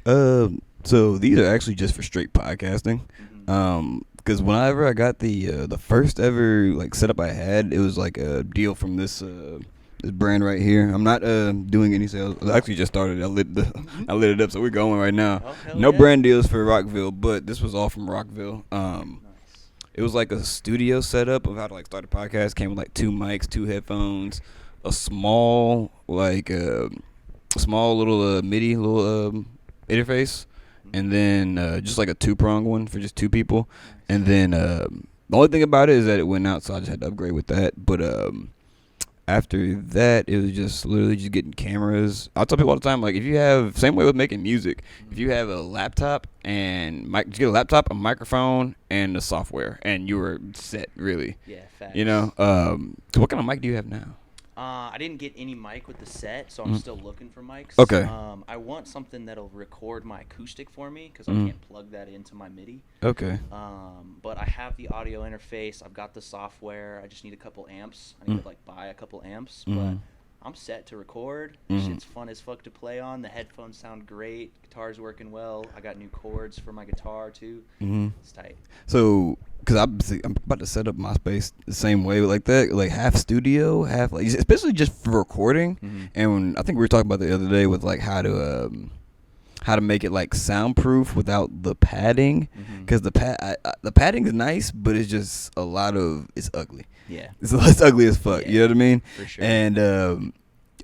So these are actually just for straight podcasting. Because whenever I got the first ever like setup I had, it was like a deal from this brand right here. I'm not doing any sales. I actually just started. I lit it up, so we're going right now. Oh, hell No yeah. brand deals for Rockville, but this was all from Rockville. Nice. It was like a studio setup of how to like start a podcast. Came with like 2 mics, 2 headphones, a small small little MIDI little interface, and then just like a 2-prong one for just 2 people. Nice. And then the only thing about it is that it went out, so I just had to upgrade with that. But after that, it was just literally just getting cameras. I tell people all the time, like, if you have, same way with making music, if you have a laptop and just get a laptop, a microphone, and the software, and you were set, really. Yeah, facts. You know? So what kind of mic do you have now? I didn't get any mic with the set, so I'm still looking for mics. Okay. I want something that'll record my acoustic for me because I can't plug that into my MIDI. Okay. But I have the audio interface. I've got the software. I just need a couple amps. I need to like buy a couple amps, but I'm set to record. Shit's fun as fuck to play on. The headphones sound great. Guitar's working well. I got new chords for my guitar too. It's tight. So, because I'm about to set up my space the same way, like that, like half studio, half like, especially just for recording. And I think we were talking about the other day with like how to make it like soundproof without the padding, because the padding is nice, but it's just it's ugly. Yeah. It's ugly as fuck. Yeah, You know what I mean? for sure. And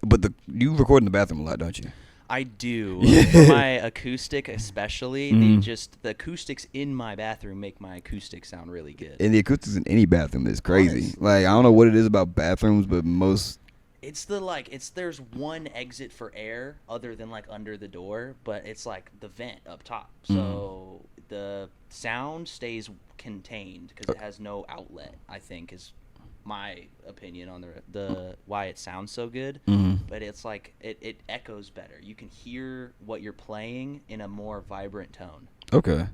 but you record in the bathroom a lot, don't you? I do. Yeah. For my acoustic especially, the acoustics in my bathroom make my acoustic sound really good. And the acoustics in any bathroom is crazy. Honestly. Like, I don't know what it is about bathrooms, but There's one exit for air other than like under the door, but it's like the vent up top. So the sound stays contained because it has no outlet, I think, is my opinion on the why it sounds so good. But it's like it echoes better. You can hear what you're playing in a more vibrant tone. Okay.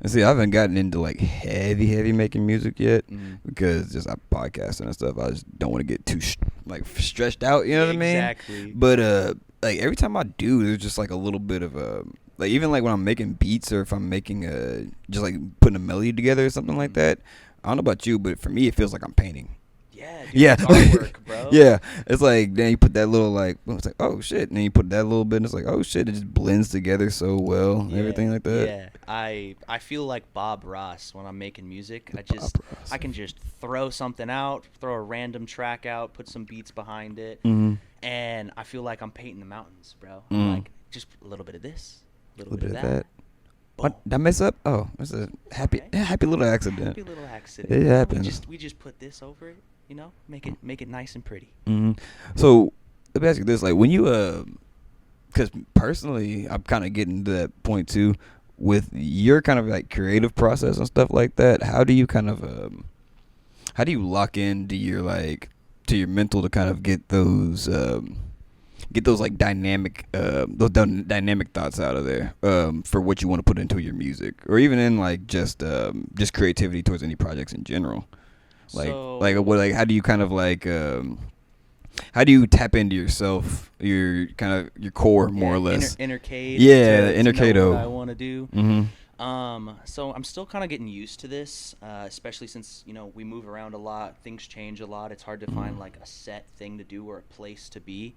And see, I haven't gotten into like heavy making music yet because just I podcasting and stuff. I just don't want to get too stressed out. You know what I mean? Exactly. But like every time I do, there's just like a little bit of a like, even like when I'm making beats or if I'm making just like putting a melody together or something like that. I don't know about you, but for me, it feels like I'm painting. Yeah, dude, Yeah. it's artwork, bro. Yeah, it's like then you put that little like it's like oh shit, and then you put that little bit, and it's like oh shit, it just blends together so well, and everything like that. Yeah, I feel like Bob Ross when I'm making music. I can just throw something out, throw a random track out, put some beats behind it, and I feel like I'm painting the mountains, bro. Like just a little bit of this, a little bit of that. What, did I mess up? Oh, it's a happy little accident. Happy little accident. It happens. We just put this over it, you know, make it nice and pretty. So let me ask you this: like when you because personally, I'm kind of getting to that point too with your kind of like creative process and stuff like that. How do you kind of how do you lock into your like to your mental to kind of get those like dynamic thoughts out of there for what you want to put into your music, or even in like just creativity towards any projects in general? How do you kind of like how do you tap into yourself, your kind of your core, more or less? Inner Cade. Yeah, inner know Kaido. what I want to do. So I'm still kind of getting used to this, especially since, we move around a lot, things change a lot. It's hard to find like a set thing to do or a place to be.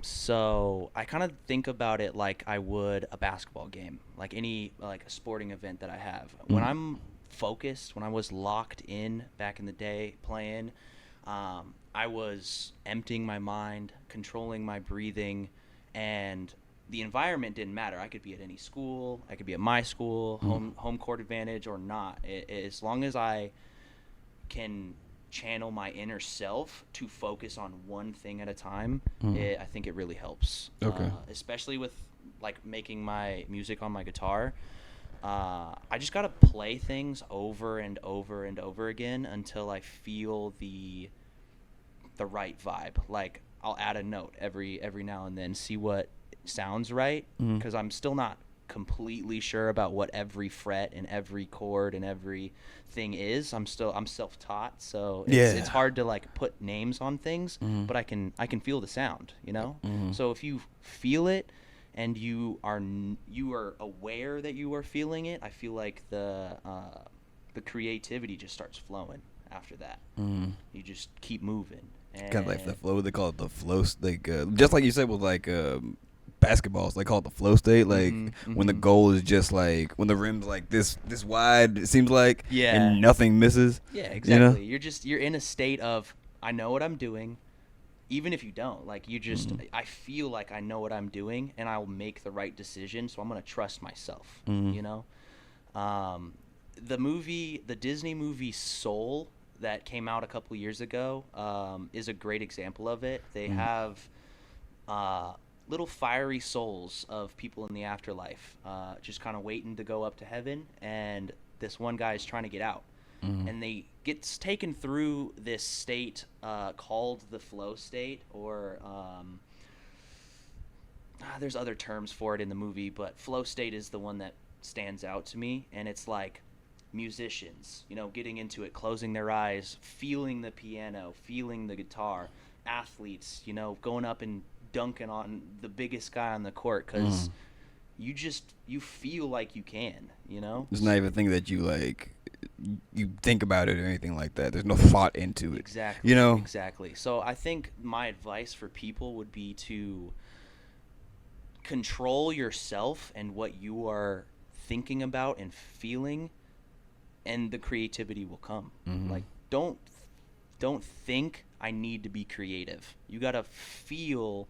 So I kind of think about it like I would a basketball game, like any like a sporting event that I have. When I'm focused, when I was locked in back in the day playing, I was emptying my mind, controlling my breathing, and the environment didn't matter. I could be at any school, I could be at my school, home court advantage or not. As long as I can channel my inner self to focus on one thing at a time, I think it really helps. Okay. Especially with like making my music on my guitar. I just gotta play things over and over and over again until I feel the right vibe. Like I'll add a note every now and then, see what sounds right, because I'm still not completely sure about what every fret and every chord and every thing is. I'm self-taught, so it's hard to like put names on things, but I can feel the sound, So if you feel it and you are aware that you are feeling it, I feel like the creativity just starts flowing after that. Mm. You just keep moving. Kind of like the And flow. They call it the flow. Like just like you said with like basketballs, they call it the flow state. Like mhm, when the mhm. goal is just like when the rim's like this wide, it seems like, Yeah. and nothing misses. Yeah, You know. exactly. You're in a state of I know what I'm doing, even if you don't. Like you just Mm. I feel like I know what I'm doing and I'll make the right decision, so I'm going to trust myself, Mm. you know? The Disney movie Soul that came out a couple years ago is a great example of it. They Mm. have uh, little fiery souls of people in the afterlife, just kind of waiting to go up to heaven, and this one guy is trying to get out, Mm. and they gets taken through this state called the flow state, or there's other terms for it in the movie, but flow state is the one that stands out to me, and it's like musicians, getting into it, closing their eyes, feeling the piano, feeling the guitar, athletes, going up and dunking on the biggest guy on the court Mm. because you feel like you can. It's not even a thing that you like. You think about it or anything like that. There's no thought into it. Exactly. You know. Exactly. So I think my advice for people would be to control yourself and what you are thinking about and feeling, and the creativity will come. Mhm. Like don't think I need to be creative. You got to feel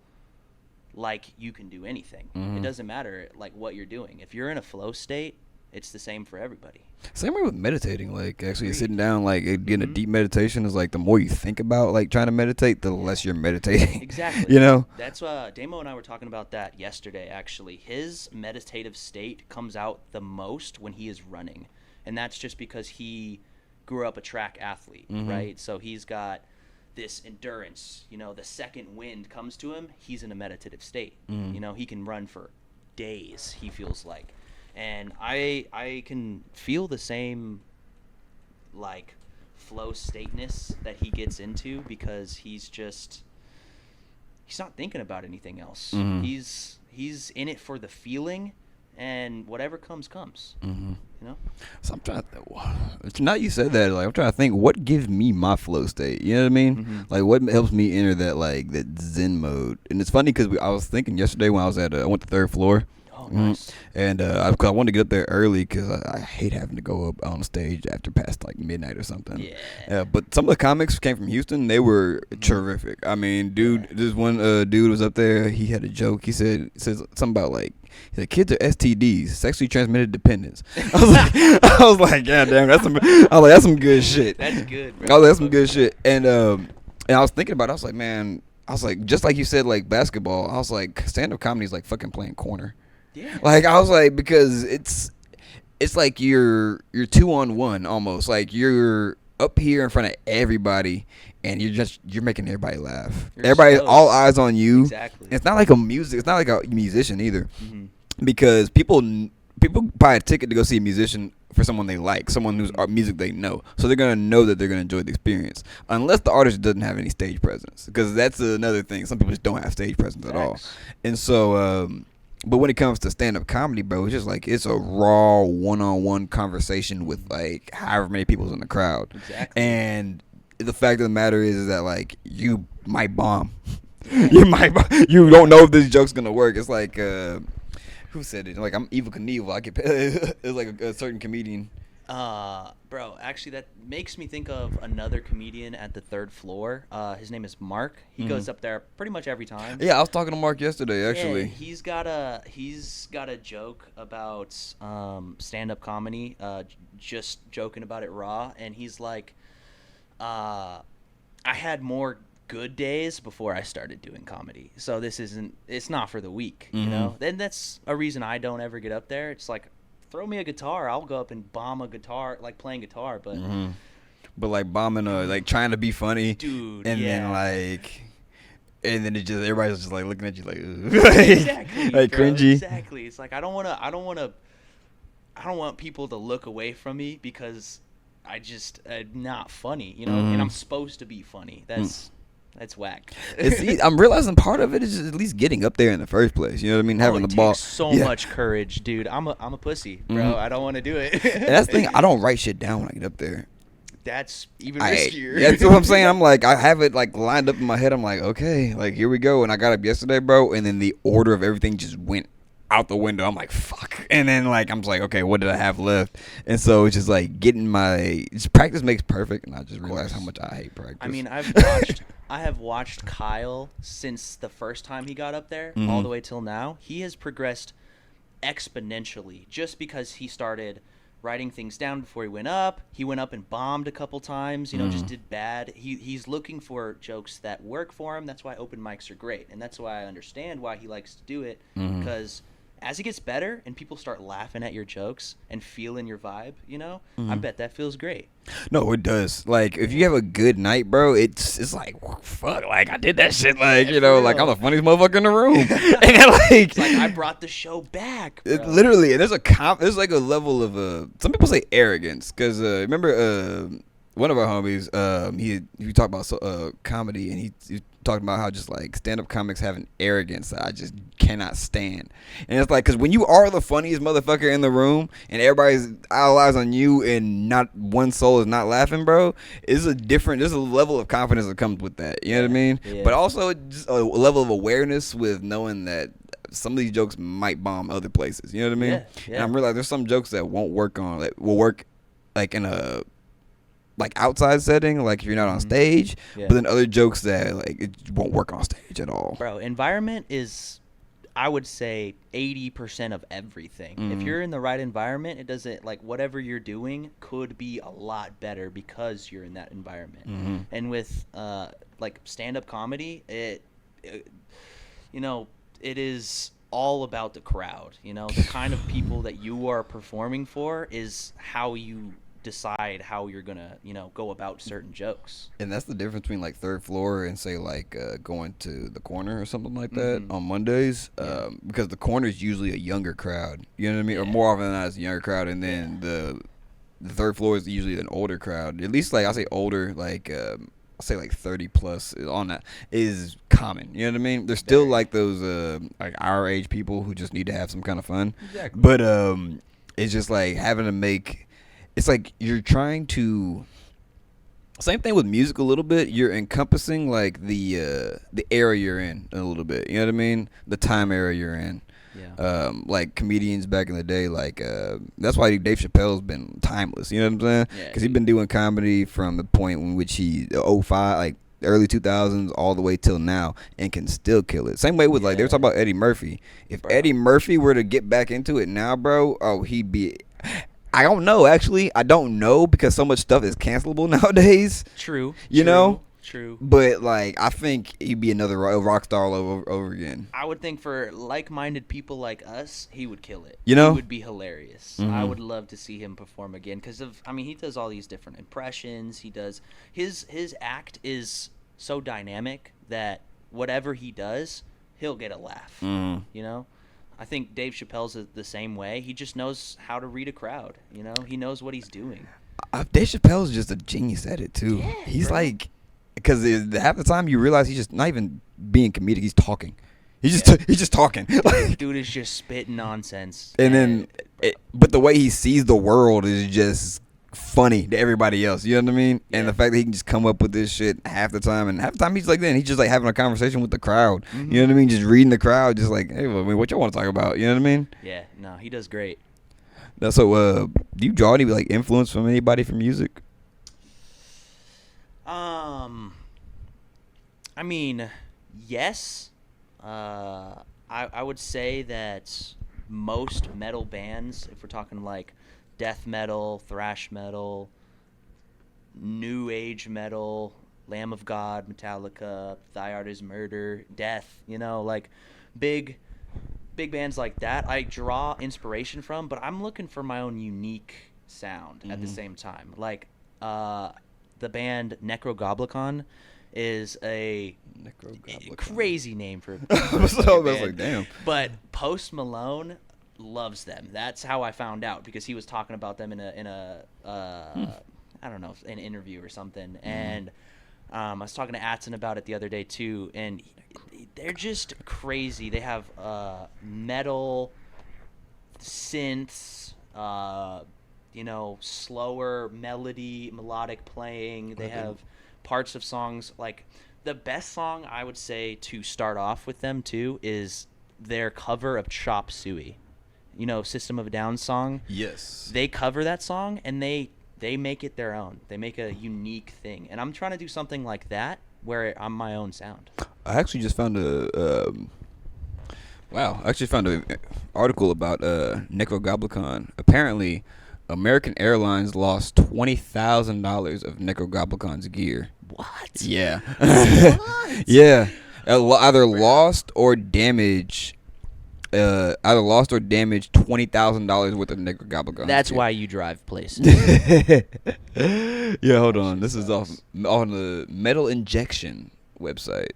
like you can do anything. Mhm. It doesn't matter like what you're doing. If you're in a flow state, it's the same for everybody. Same way with meditating. Like actually Agreed. sitting down, like getting a Mhm. deep meditation is like the more you think about like trying to meditate, the less you're meditating. Exactly. You know. That's Damo and I were talking about that yesterday. Actually, his meditative state comes out the most when he is running, and that's just because he grew up a track athlete, Mhm. right? So he's got this endurance. The second wind comes to him, he's in a meditative state. Mm. He can run for days. He feels like, and I can feel the same like flow stateness that he gets into because he's not thinking about anything else. Mhm. He's in it for the feeling, and whatever comes. Mhm. You know. So I'm trying to now you said that, like I'm trying to think what gives me my flow state. You know what I mean? Mhm. Like what helps me enter that Zen mode. And it's funny because I was thinking yesterday when I was I went to third floor. Oh, nice. And cause I wanted to get up there early because I hate having to go up on stage after past like midnight or something. Yeah. But some of the comics came from Houston. They were terrific. I mean, dude, Yeah. this one dude was up there. He had a joke. He said something about like he said kids are STDs, sexually transmitted dependence. I was like, God damn, that's some good shit. That's good, bro. I was like, that's some good shit. And I was thinking about it. I was like, man, just like you said, like basketball. I was like, stand up comedy is like fucking playing corner. Yeah. Like I was like, because it's like you're 2-on-1 almost. Like you're up here in front of everybody and you're making everybody laugh. You're Everybody, stoked. all eyes on you. Exactly. It's not like it's not like a musician either. Mhm. Because people buy a ticket to go see a musician for someone they like, someone whose music they know. So they're going to know that they're going to enjoy the experience. Unless the artist doesn't have any stage presence. Because that's another thing. Some people just don't have stage presence at all. Facts. And so but when it comes to stand-up comedy, bro, it's just like it's a raw one-on-one conversation with like however many people's in the crowd. Exactly. And the fact of the matter is that like you might bomb. You don't know if this joke's gonna work. It's like who said it? Like I'm Evil Knievel. I get it's like a certain comedian. Bro, actually that makes me think of another comedian at the third floor. His name is Mark. He goes up there pretty much every time. Yeah, I was talking to Mark yesterday actually. Yeah, he's got a joke about stand-up comedy, just joking about it raw, and he's like, I had more good days before I started doing comedy. So it's not for the weak, you know? Then that's a reason I don't ever get up there. It's like, throw me a guitar, I'll go up and bomb a guitar, like playing guitar, but But like bombing like trying to be funny. dude, and yeah. then it just everybody's just like looking at you like Exactly, like bro, cringy. Exactly. It's like I don't want people to look away from me because I just not funny, you know, and I'm supposed to be funny. That's That's whack. See, I'm realizing part of it is just at least getting up there in the first place. You know what I mean? Having it the ball. takes so much courage, dude. I'm a pussy, bro. Mhm. I don't want to do it. And that's the thing. I don't write shit down when I get up there. That's even riskier. That's what I'm saying. I'm like, I have it like lined up in my head. I'm like, okay, like here we go. And I got up yesterday, bro. And then the order of everything just went out the window. I'm like, fuck. And then like, I'm just like, okay, what did I have left? And so it's just like practice makes perfect. And I just realized how much I hate practice. I mean, I have watched Kyle since the first time he got up there all the way till now. He has progressed exponentially just because he started writing things down before he went up. He went up and bombed a couple times, just did bad. He's looking for jokes that work for him. That's why open mics are great. And that's why I understand why he likes to do it, because as he gets better and people start laughing at your jokes and feeling your vibe, I bet that feels great. No, it does. Like, if you have a good night, bro, it's like, fuck, like, I did that shit, like, like, I'm the funniest motherfucker in the room. And then, like, it's like, I brought the show back, bro. Literally, and there's like a level of, some people say arrogance, because, remember, one of our homies, he talked about comedy, and he talked about how just like stand-up comics have an arrogance that I just cannot stand. And it's like, because when you are the funniest motherfucker in the room and everybody's all eyes on you and not one soul is not laughing, bro, there's a level of confidence that comes with that. You know what I mean? Yeah. But also just a level of awareness with knowing that some of these jokes might bomb other places. You know what I mean? Yeah. And I'm realizing there's some jokes that won't work will work like in a like outside setting, like if you're not on stage, but then other jokes that like it won't work on stage at all. Bro, environment is, I would say, 80% of everything. If you're in the right environment, it doesn't, like, whatever you're doing could be a lot better because you're in that environment. And with like stand-up comedy, it is all about the crowd. The kind of people that you are performing for is how you decide how you're gonna go about certain jokes. And that's the difference between like Third Floor and say like going to the Corner or something like that on Mondays, because the Corner is usually a younger crowd, you know what I mean, or more often than not it's a younger crowd, and then the Third Floor is usually an older crowd, at least like I say older, like I'll say like 30 plus on that is common, you know what I mean. There's still like those like our age people who just need to have some kind of fun, but it's just like having to make, it's like you're trying to, same thing with music a little bit, you're encompassing like the era you're in a little bit, you know what I mean, the time era you're in. Like comedians back in the day, like that's why Dave Chappelle's been timeless, you know what I'm saying, because he's been doing comedy from the point in which he 05, like early 2000s all the way till now, and can still kill it. Same way with like they were talking about Eddie Murphy. If Eddie Murphy were to get back into it now, bro, he'd be, I don't know, actually. I don't know, because so much stuff is cancelable nowadays. True. You know? True. But, like, I think he'd be another rock star all over again. I would think for like-minded people like us, he would kill it. You know? He would be hilarious. I would love to see him perform again because he does all these different impressions. He does, his act is so dynamic that whatever he does, he'll get a laugh. You know? I think Dave Chappelle's the same way. He just knows how to read a crowd. He knows what he's doing. Dave Chappelle's just a genius at it too. Yeah, he's bro. like, because half the time you realize he's just not even being comedic. He's talking. He's just talking. Like, dude is just spitting nonsense. And then, but the way he sees the world is just funny to everybody else. You know what I mean? And the fact that he can just come up with this shit half the time, and half the time he's like, he's just like having a conversation with the crowd. You know what I mean? Just reading the crowd, just like, hey, well, I mean, what y'all want to talk about? You know what I mean? Yeah, no, he does great. So, do you draw any like influence from anybody from music? I mean, yes. I would say that most metal bands, if we're talking like death metal, thrash metal, new age metal, Lamb of God, Metallica, Thy Art Is Murder, Death, like big bands like that, I draw inspiration from, but I'm looking for my own unique sound at the same time. Like, the band Necrogoblicon is a crazy name for a so band. like, damn. But Post Malone loves them. That's how I found out, because he was talking about them in a I don't know, an interview or something. And I was talking to Atson about it the other day too, and they're just crazy. They have metal synths, slower melodic playing. They have parts of songs like the best song I would say to start off with them too is their cover of Chop Suey. System of a Down song. Yes. They cover that song and they make it their own. They make a unique thing. And I'm trying to do something like that where I'm my own sound. I actually just found an article about Necrogoblicon. Apparently, American Airlines lost $20,000 of Necrogoblicon's gear. What? Yeah. What? Yeah. Either lost or damaged. Either lost or damaged $20,000 worth of Necrogoblicon. That's why you drive places. Yeah, hold on. This is off on the Metal Injection website.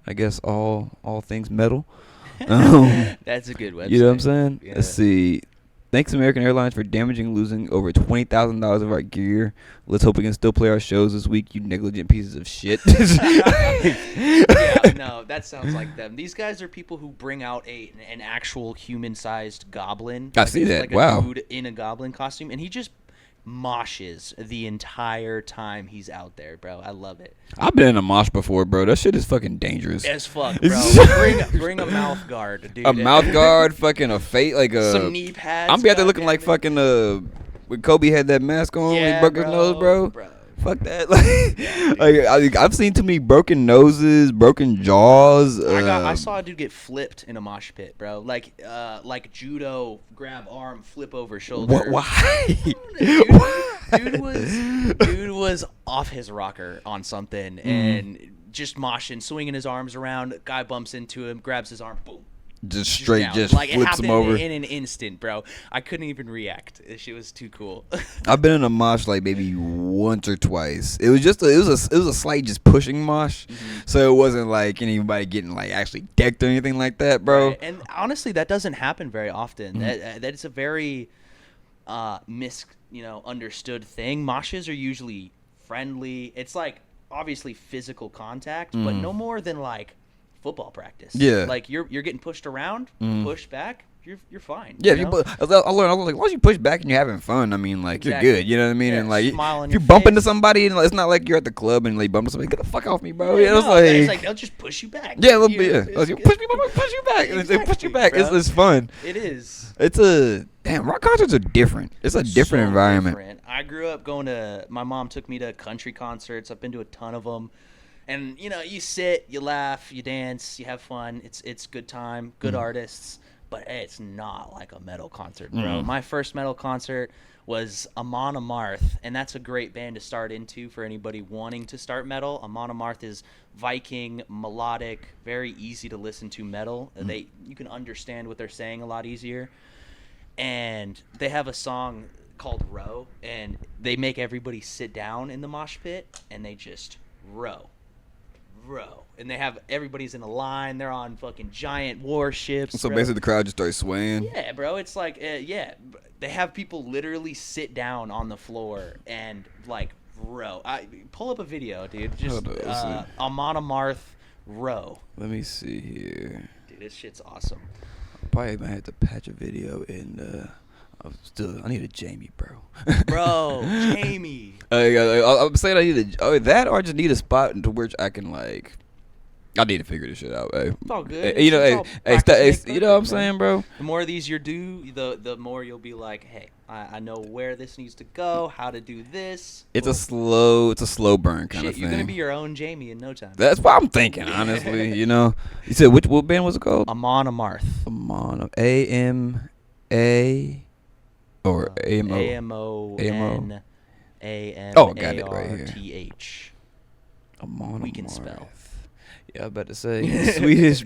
I guess all things metal. That's a good website. You know what I'm saying? Yeah. Let's see. Thanks American Airlines for damaging and losing over $20,000 of our gear. Let's hope we can still play our shows this week, you negligent pieces of shit. Yeah, no, that sounds like them. These guys are people who bring out an actual human-sized goblin. I see that. Like Wow. A dude in a goblin costume, and he just moshes the entire time he's out there, bro. I love it. I've been in a mosh before, bro. That shit is fucking dangerous. As fuck, bro. bring a mouth guard, dude. A mouth guard, fucking a fate, like a some knee pads. I'm be out there looking like fucking when Kobe had that mask on when he broke his nose, bro. Fuck that. I've seen too many broken noses, broken jaws. I saw a dude get flipped in a mosh pit, bro. Like judo, grab arm, flip over shoulder. Why? Dude was off his rocker on something and just moshing, swinging his arms around. Guy bumps into him, grabs his arm, boom. Just straight, down. just like, flips him over in an instant, bro. I couldn't even react. This shit was too cool. I've been in a mosh like maybe once or twice. It was just it was a slight just pushing mosh, so it wasn't like anybody getting like actually decked or anything like that, bro. Right. And honestly, that doesn't happen very often. That's a very understood thing. Moshes are usually friendly. It's like obviously physical contact, but no more than like football practice. Yeah, like you're getting pushed around, push back. You're fine. Yeah, you know? I learned like once you push back and you're having fun, I mean, like Exactly. you're good. You know what I mean? Yeah, and like smile on if you your bump into face. somebody, and it's not like you're at the club and like bump into somebody. Get the fuck off me, bro. Yeah, Yeah, it's like they'll just push you back. Yeah, a little bit. Yeah, It's push me, push you back, and they push you back. bro. It's fun. It is. It's a damn rock concerts are different. It's a different So environment. different. I grew up going to. My mom took me to country concerts. I've been to a ton of them, and you sit, you laugh, you dance, you have fun. It's good time, good artists, but it's not like a metal concert, bro. My first metal concert was Amon Amarth, and that's a great band to start into for anybody wanting to start metal. Amon Amarth is Viking, melodic, very easy to listen to metal. You can understand what they're saying a lot easier. And they have a song called Row, and they make everybody sit down in the mosh pit, and they just row. And they have everybody's in a line. They're on fucking giant warships. So bro. basically, the crowd just starts swaying. Yeah, bro. It's like, they have people literally sit down on the floor and like row. Pull up a video, dude. Just Hold on, let's see. Amon Amarth row. Let me see here. Dude, this shit's awesome. Probably might have to patch a video in. I need a Jamie, bro. Bro, Jamie. I'm saying I need that, or I just need a spot into which I can like. I need to figure this shit out, hey. It's all good. You know, It's all practice makes you know what I'm perfect, man. saying, bro? The more of these you do, the more you'll be like, hey, I know where this needs to go, how to do this. It's a slow burn kind of Shit, thing. you're gonna be your own Jamie in no time. That's what I'm thinking, honestly. You know, you said what band was it called? Amon Amarth. Amon A-M-A or A-M-O. A-M-O-N A-M-A-R-T-H. Oh, I got it right here. Amon We can Amarth. spell. Yeah, I was about to say Swedish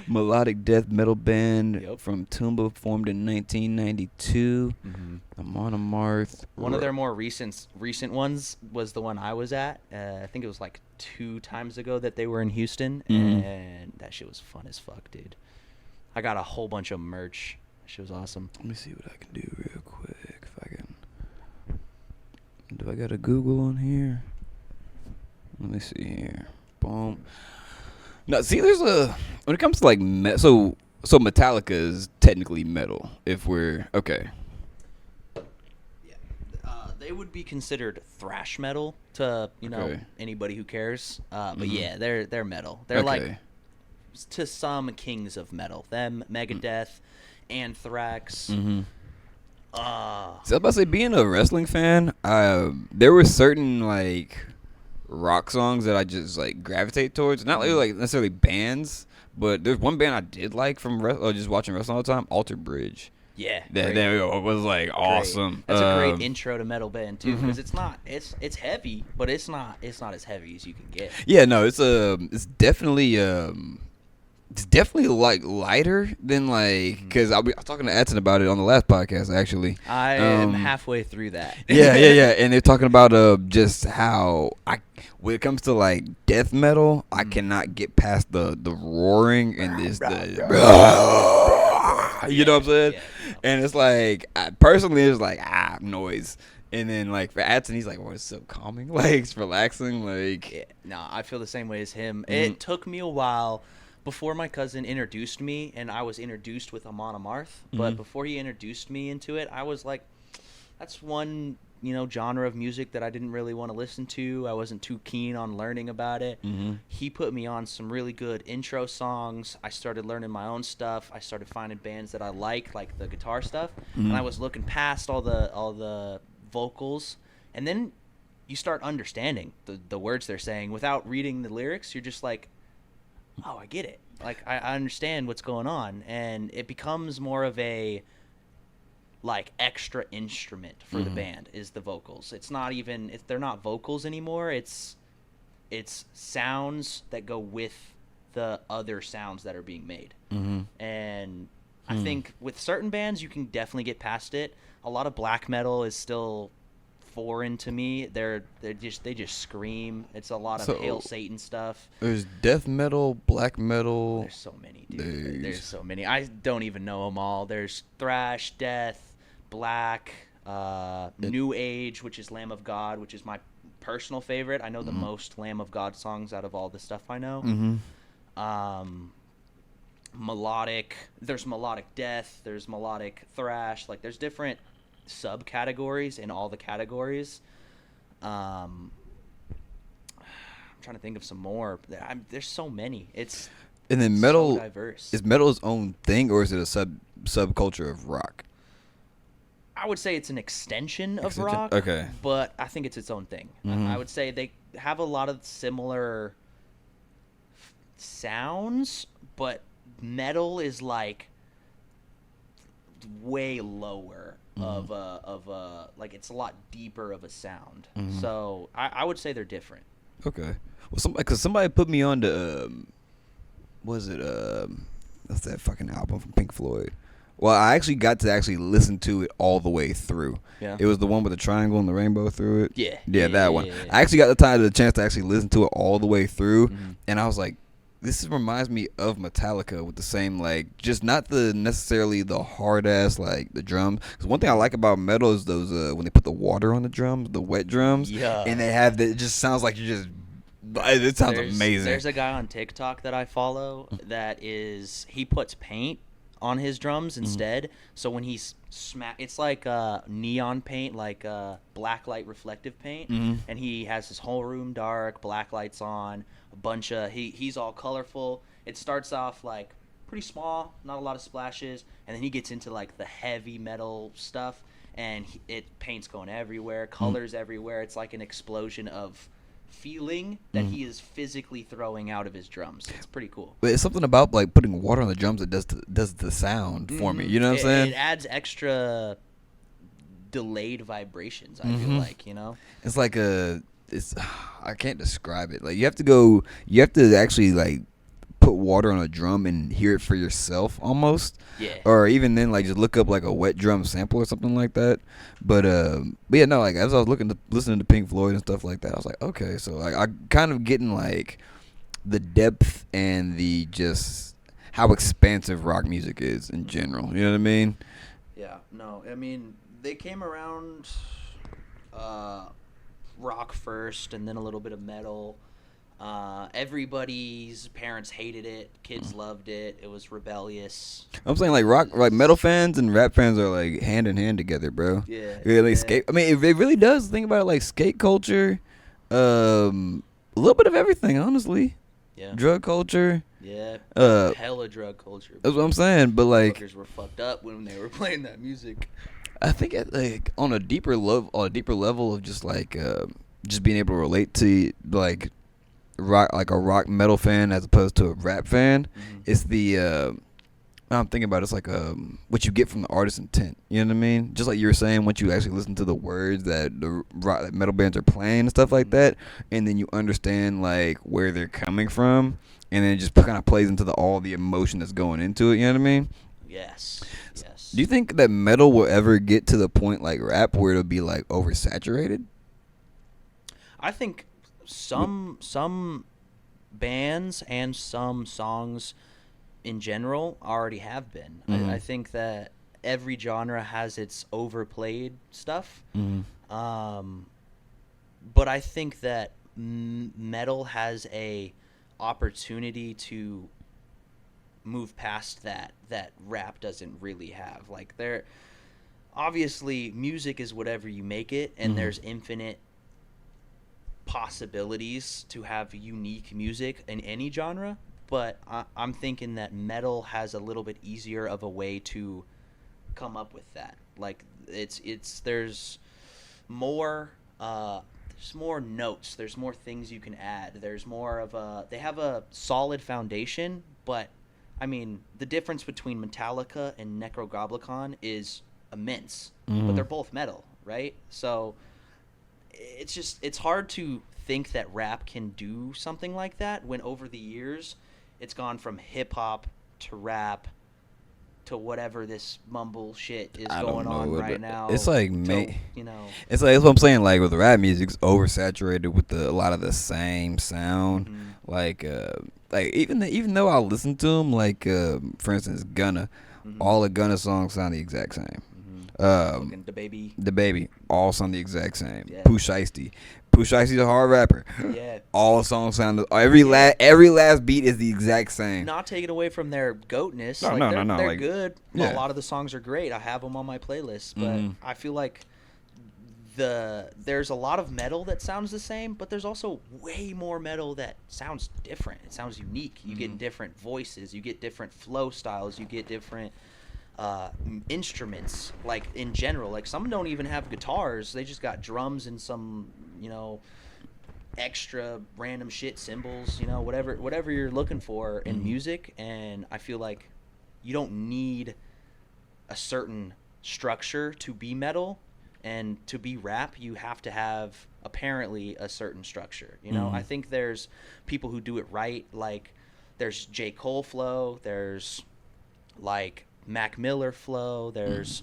melodic death metal band from Tumba, formed in 1992. Amon Amarth. One of their more recent ones was the one I was at. I think it was like 2 times ago that they were in Houston, and that shit was fun as fuck, dude. I got a whole bunch of merch. That shit was awesome. Let me see what I can do real quick. If I can. Do I got a Google on here? Let me see here. Boom. No, see, there's a when it comes to like so Metallica is technically metal. If we're okay, Yeah, they would be considered thrash metal to Okay. anybody who cares. But Mhm. yeah, they're metal. They're like Okay. to some kings of metal. Them, Megadeth, Anthrax. Mm-hmm. Uh, So I was about to say, being a wrestling fan, there were certain like rock songs that I just like gravitate towards. Not Mhm. like necessarily bands, but there's one band I did like from just watching wrestling all the time, Alter Bridge. Yeah, That great. that was like Great. awesome. That's a great intro to metal band too, Mhm. because it's heavy, but it's not as heavy as you can get. Yeah, no, it's definitely like lighter than like because I was talking to Edson about it on the last podcast actually. I am halfway through that. Yeah, and they're talking about just how when it comes to like death metal, I cannot get past the roaring and this you know what I'm saying? Yeah, no. And it's like personally, it's like noise. And then like for Edson, he's like, "Oh, it's so calming, like it's relaxing, like." Yeah, no, I feel the same way as him. Mhm. It took me a while before my cousin introduced me, and I was introduced with Amon Amarth. But Mhm. before he introduced me into it, I was like, that's one genre of music that I didn't really want to listen to. I wasn't too keen on learning about it. Mhm. He put me on some really good intro songs. I started learning my own stuff. I started finding bands that I like the guitar stuff, and I Mhm. was looking past all the vocals, and then you start understanding the words they're saying without reading the lyrics. You're just like, oh, I get it. Like I understand what's going on, and it becomes more of a like extra instrument for the Mhm. band is the vocals. It's not even they're not vocals anymore. It's sounds that go with the other sounds that are being made. Mhm. And I Hmm. think with certain bands you can definitely get past it. A lot of black metal is still foreign to me. They just scream. It's a lot of Hail So Satan stuff. there's death metal, black Oh, metal. there's so many, dude. There's There's so many. I don't even know them all. There's thrash, death, black, it, new age, which is Lamb of God, which is my personal favorite. I know the Mhm. most Lamb of God songs out of all the stuff I know. Mhm. Um, melodic. There's melodic death. There's melodic thrash. Like there's different subcategories in all the categories. Um, I'm trying to think of some more. There's so many. It's And then so metal diverse. is metal its own thing, or is it a subculture of rock? I would say it's an extension of Extension? rock, Okay. but I think it's its own thing. Mhm. I would say they have a lot of similar sounds, but metal is like way lower Mhm. of a like it's a lot deeper of a sound. Mhm. So I would say they're different. Okay. Well, somebody put me on to was it what's that fucking album from Pink Floyd? Well, I actually got to actually listen to it all the way through. Yeah. It was the one with the triangle and the rainbow through it. Yeah. Yeah, that one. Yeah. I actually got the chance to actually listen to it all the way through, Mhm. and I was like, reminds me of Metallica with the same like, just not the necessarily the hard ass like the drums. Because one thing I like about metal is those when they put the water on the drums, the wet drums, Yeah. and they have it just sounds like you just. It sounds amazing. There's a guy on TikTok that I follow that he puts paint on his drums instead. So when he's it's like neon paint, like black light reflective paint, Mhm. and he has his whole room dark, black lights on, a bunch of he's all colorful. It starts off like pretty small, not a lot of splashes, and then he gets into like the heavy metal stuff, and it paint's going everywhere, colors everywhere. It's like an explosion of feeling that he is physically throwing out of his drums. It's pretty cool. But it's something about like putting water on the drums that does the sound for me. You know what I'm saying? It adds extra delayed vibrations, I feel Mhm. like, It's like it's I can't describe it. Like you have to actually like put water on a drum and hear it for yourself almost. Yeah. Or even then like just look up like a wet drum sample or something like that. But yeah, no, like as I was listening to Pink Floyd and stuff like that, I was like, okay, so like I kind of getting like the depth and the just how expansive rock music is in general. You know what I mean? Yeah, no, I mean, they came around rock first and then a little bit of metal. Everybody's parents hated it. Kids loved it. It was rebellious. I'm saying like rock, like metal fans and rap fans are like hand in hand together, bro. Yeah, Yeah, like yeah, skate. I mean, it really does. Think about it, like skate culture, a little bit of everything, honestly. yeah, Drug culture. yeah. Uh, Hella drug culture. that's what I'm saying. But like, Fuckers were fucked up when they were playing that music. I think like on a deeper level of just being able to relate to like rock, like a rock metal fan as opposed to a rap fan. Mm-hmm. It's the I'm thinking about it, it's like what you get from the artist's intent. You know what I mean? Just like you were saying, once you actually listen to the words that the rock that metal bands are playing and stuff like that, and then you understand like where they're coming from, and then it just kind of plays into all the emotion that's going into it. You know what I mean? Yes, yes. Do you think that metal will ever get to the point like rap where it'll be like oversaturated? I think some bands and some songs in general already have been. Mhm. I think that every genre has its overplayed stuff. But I think that metal has a opportunity to move past that rap doesn't really have. Like there obviously music is whatever you make it, and Mhm. there's infinite possibilities to have unique music in any genre, but I'm thinking that metal has a little bit easier of a way to come up with that. Like it's more there's more notes, there's more things you can add, there's more of a they have a solid foundation, but I mean the difference between Metallica and Necrogoblicon is immense, but they're both metal, right? So it's hard to think that rap can do something like that when over the years it's gone from hip hop to rap to whatever this mumble shit is I going don't know. on right now. It's like to, you know, it's like that's what I'm saying. Like with rap music, it's oversaturated with a lot of the same sound. Mhm. Like even though I listen to them, like for instance, Gunna, Mhm. all the Gunna songs sound the exact same. Fucking the baby. The Baby, all sound the exact same. Yeah. Pooh Shiesty. Pooh Shiesty's a hard rapper. Yeah. All songs sound every last beat is the exact same. Not taking away from their goatness. No, like, no, they're, no, no, They're like, good. yeah. A lot of the songs are great. I have them on my playlist, but Mhm. I feel like there's a lot of metal that sounds the same, but there's also way more metal that sounds different. It sounds unique. You get different voices. You get different flow styles. You get different instruments. Like in general, like some don't even have guitars. They just got drums and some, extra random shit, cymbals, whatever you're looking for in music. And I feel like you don't need a certain structure to be metal, and to be rap you have to have apparently a certain structure. I think there's people who do it right. Like there's J. Cole flow, there's like Mac Miller flow, there's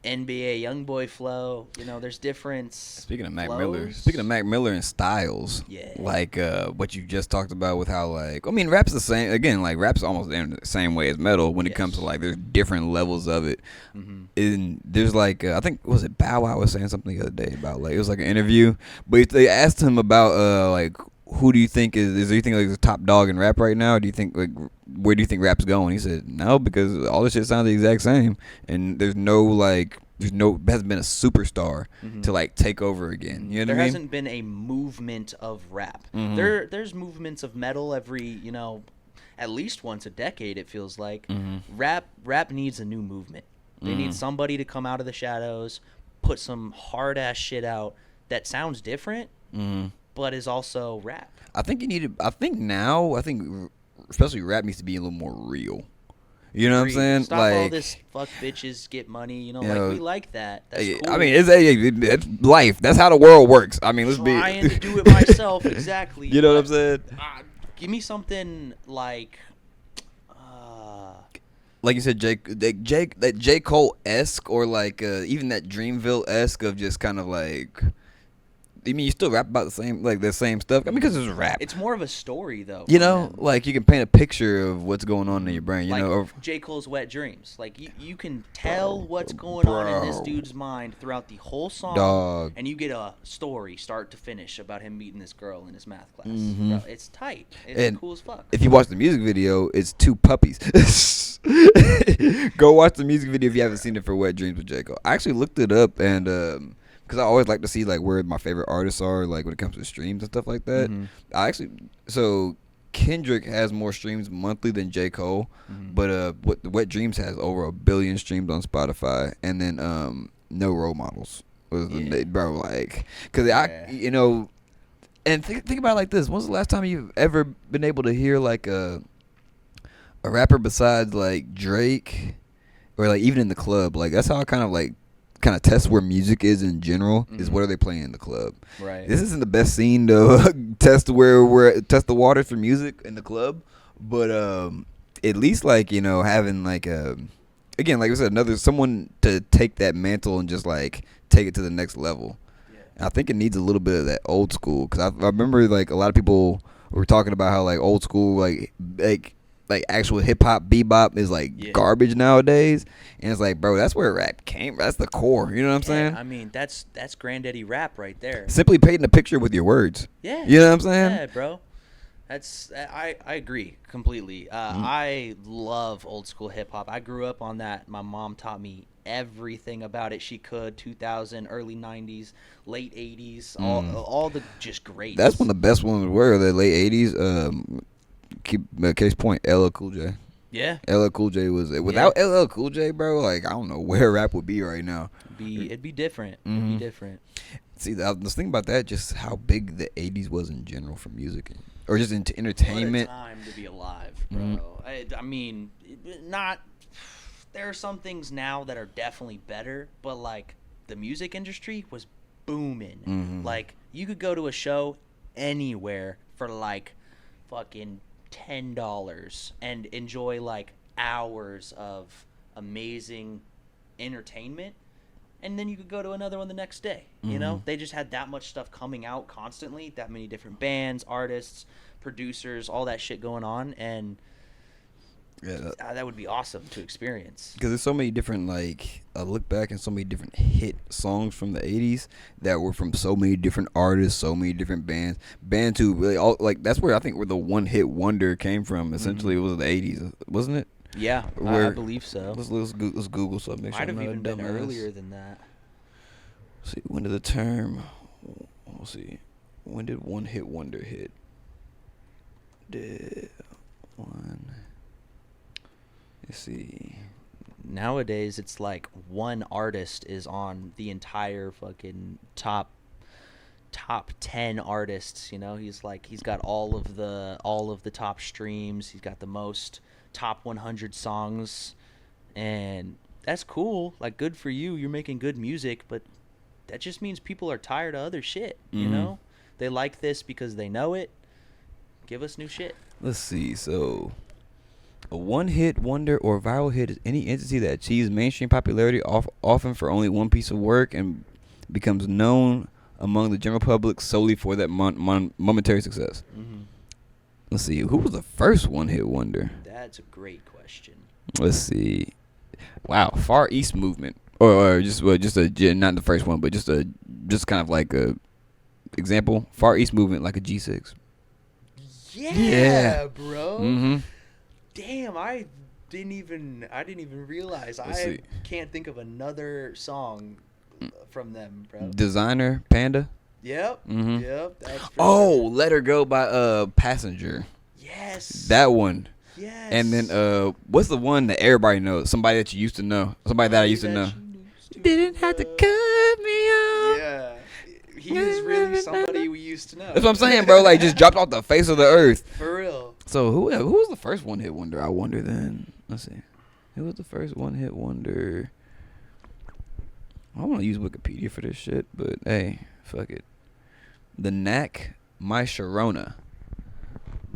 NBA YoungBoy flow. There's different. Speaking of flows. Mac Miller and styles, Yeah. like what you just talked about with how rap's the same again. Like rap's almost in the same way as metal when it comes to like there's different levels of it. And there's like I think was it Bow Wow was saying something the other day about like it was like an interview, but they asked him about like who do you think is do you think like the top dog in rap right now? Or do you think like where do you think rap's going? He said no, because all this shit sounds the exact same, and there's no hasn't been a superstar to like take over again. You know There what I mean? hasn't been a movement of rap. There's movements of metal every at least once a decade. It feels like rap needs a new movement. They need somebody to come out of the shadows, put some hard ass shit out that sounds different, but is also rap. I think I think especially rap needs to be a little more real. You know what I'm saying? Stop like all this fuck bitches get money. Like we like that. That's cool. I mean, it's life. That's how the world works. I mean, let's be trying to do it myself. Exactly. You know what I'm saying? Give me something like. Like you said, that J. Cole-esque or like even that Dreamville-esque of just kind of like I mean, you still rap about the same stuff. I mean, because it's rap. It's more of a story, though. You from know, them. like you can paint a picture of what's going on in your brain. You like know, J. Cole's Wet Dreams. Like, you can tell what's going on in this Bro. dude's mind throughout the whole song. Dog. And you get a story, start to finish, about him meeting this girl in his math class. Mhm. Bro, it's tight. It's And cool as fuck. if you watch the music video, it's two puppies. Go watch the music video if you haven't seen it for Wet Dreams with J. Cole. I actually looked it up, and because I always like to see like where my favorite artists are, like when it comes to streams and stuff like that. Mhm. So Kendrick has more streams monthly than J. Cole, but what Wet Dreams has over 1 billion streams on Spotify, and then No Role Models was the bro, like, because you know, and think about it like this: when's the last time you've ever been able to hear like a rapper besides like Drake, or like even in the club? Like that's how I kind of test where music is in general. Is what are they playing in the club? Right. This isn't the best scene to test the waters for music in the club, but at least like, you know, having like again, like I said, someone to take that mantle and just like take it to the next level. And I think it needs a little bit of that old school, because I remember like a lot of people were talking about how like old school like actual hip hop bebop is like garbage nowadays, and it's like, bro, that's where rap came. That's the core. You know what I'm saying? I mean, that's granddaddy rap right there. Simply painting a picture with your words. Yeah. You know what I'm saying? Yeah, bro. I agree completely. I love old school hip hop. I grew up on that. My mom taught me everything about it she could. 2000, early 90s, late 80s, all the just greats. That's when the best ones were the late 80s. Case point, LL Cool J. Yeah. LL Cool J was without LL Cool J, bro. Like, I don't know where rap would be right now. It'd be different. It'd be different. See, I was thinking about that, just how big the 80s was in general for music, or just into entertainment. What a time to be alive, bro. I mean, not. There are some things now that are definitely better, but like the music industry was booming. Like, you could go to a show anywhere for like fucking $10 and enjoy like hours of amazing entertainment, and then you could go to another one the next day. You know, they just had that much stuff coming out constantly, that many different bands, artists, producers, all that shit going on, and that would be awesome to experience. Because there's so many different, like, I look back and so many different hit songs from the 80s that were from so many different artists, so many different bands who really all, like, that's where I think where the one hit wonder came from. Essentially, it was the 80s, wasn't it? Yeah, I believe so. Let's Google something. Make sure Might have even been earlier than that. Let's see, when did the term? Let's see, when did one hit wonder hit? Let's see. Nowadays, it's like one artist is on the entire fucking top 10 artists. You know, he's got all of the top streams. He's got the most top 100 songs, and that's cool. Like, good for you. You're making good music, but that just means people are tired of other shit. You know, they like this because they know it. Give us new shit. Let's see. So, a one-hit wonder or viral hit is any entity that achieves mainstream popularity often for only one piece of work and becomes known among the general public solely for that momentary success. Let's see. Who was the first one-hit wonder? That's a great question. Let's see. Wow, Far East Movement, or just not the first one, but just kind of like a example. Far East Movement, like a G6. Yeah, bro. Mm-hmm. Damn, I didn't even realize. Can't think of another song from them, bro. Designer, Panda. Yep. Mm-hmm. Yep. That's sure. Let Her Go by Passenger. Yes. That one. Yes. And then what's the one that everybody knows? Somebody that you used to know. Somebody that I used to know. Didn't have to cut me off. Yeah. He is really somebody we used to know. That's what I'm saying, bro. Like, just dropped off the face of the earth. For real. So who was the first one hit wonder? I wonder then. Let's see. Who was the first one hit wonder? I want to use Wikipedia for this shit, but hey, fuck it. The Knack, My Sharona.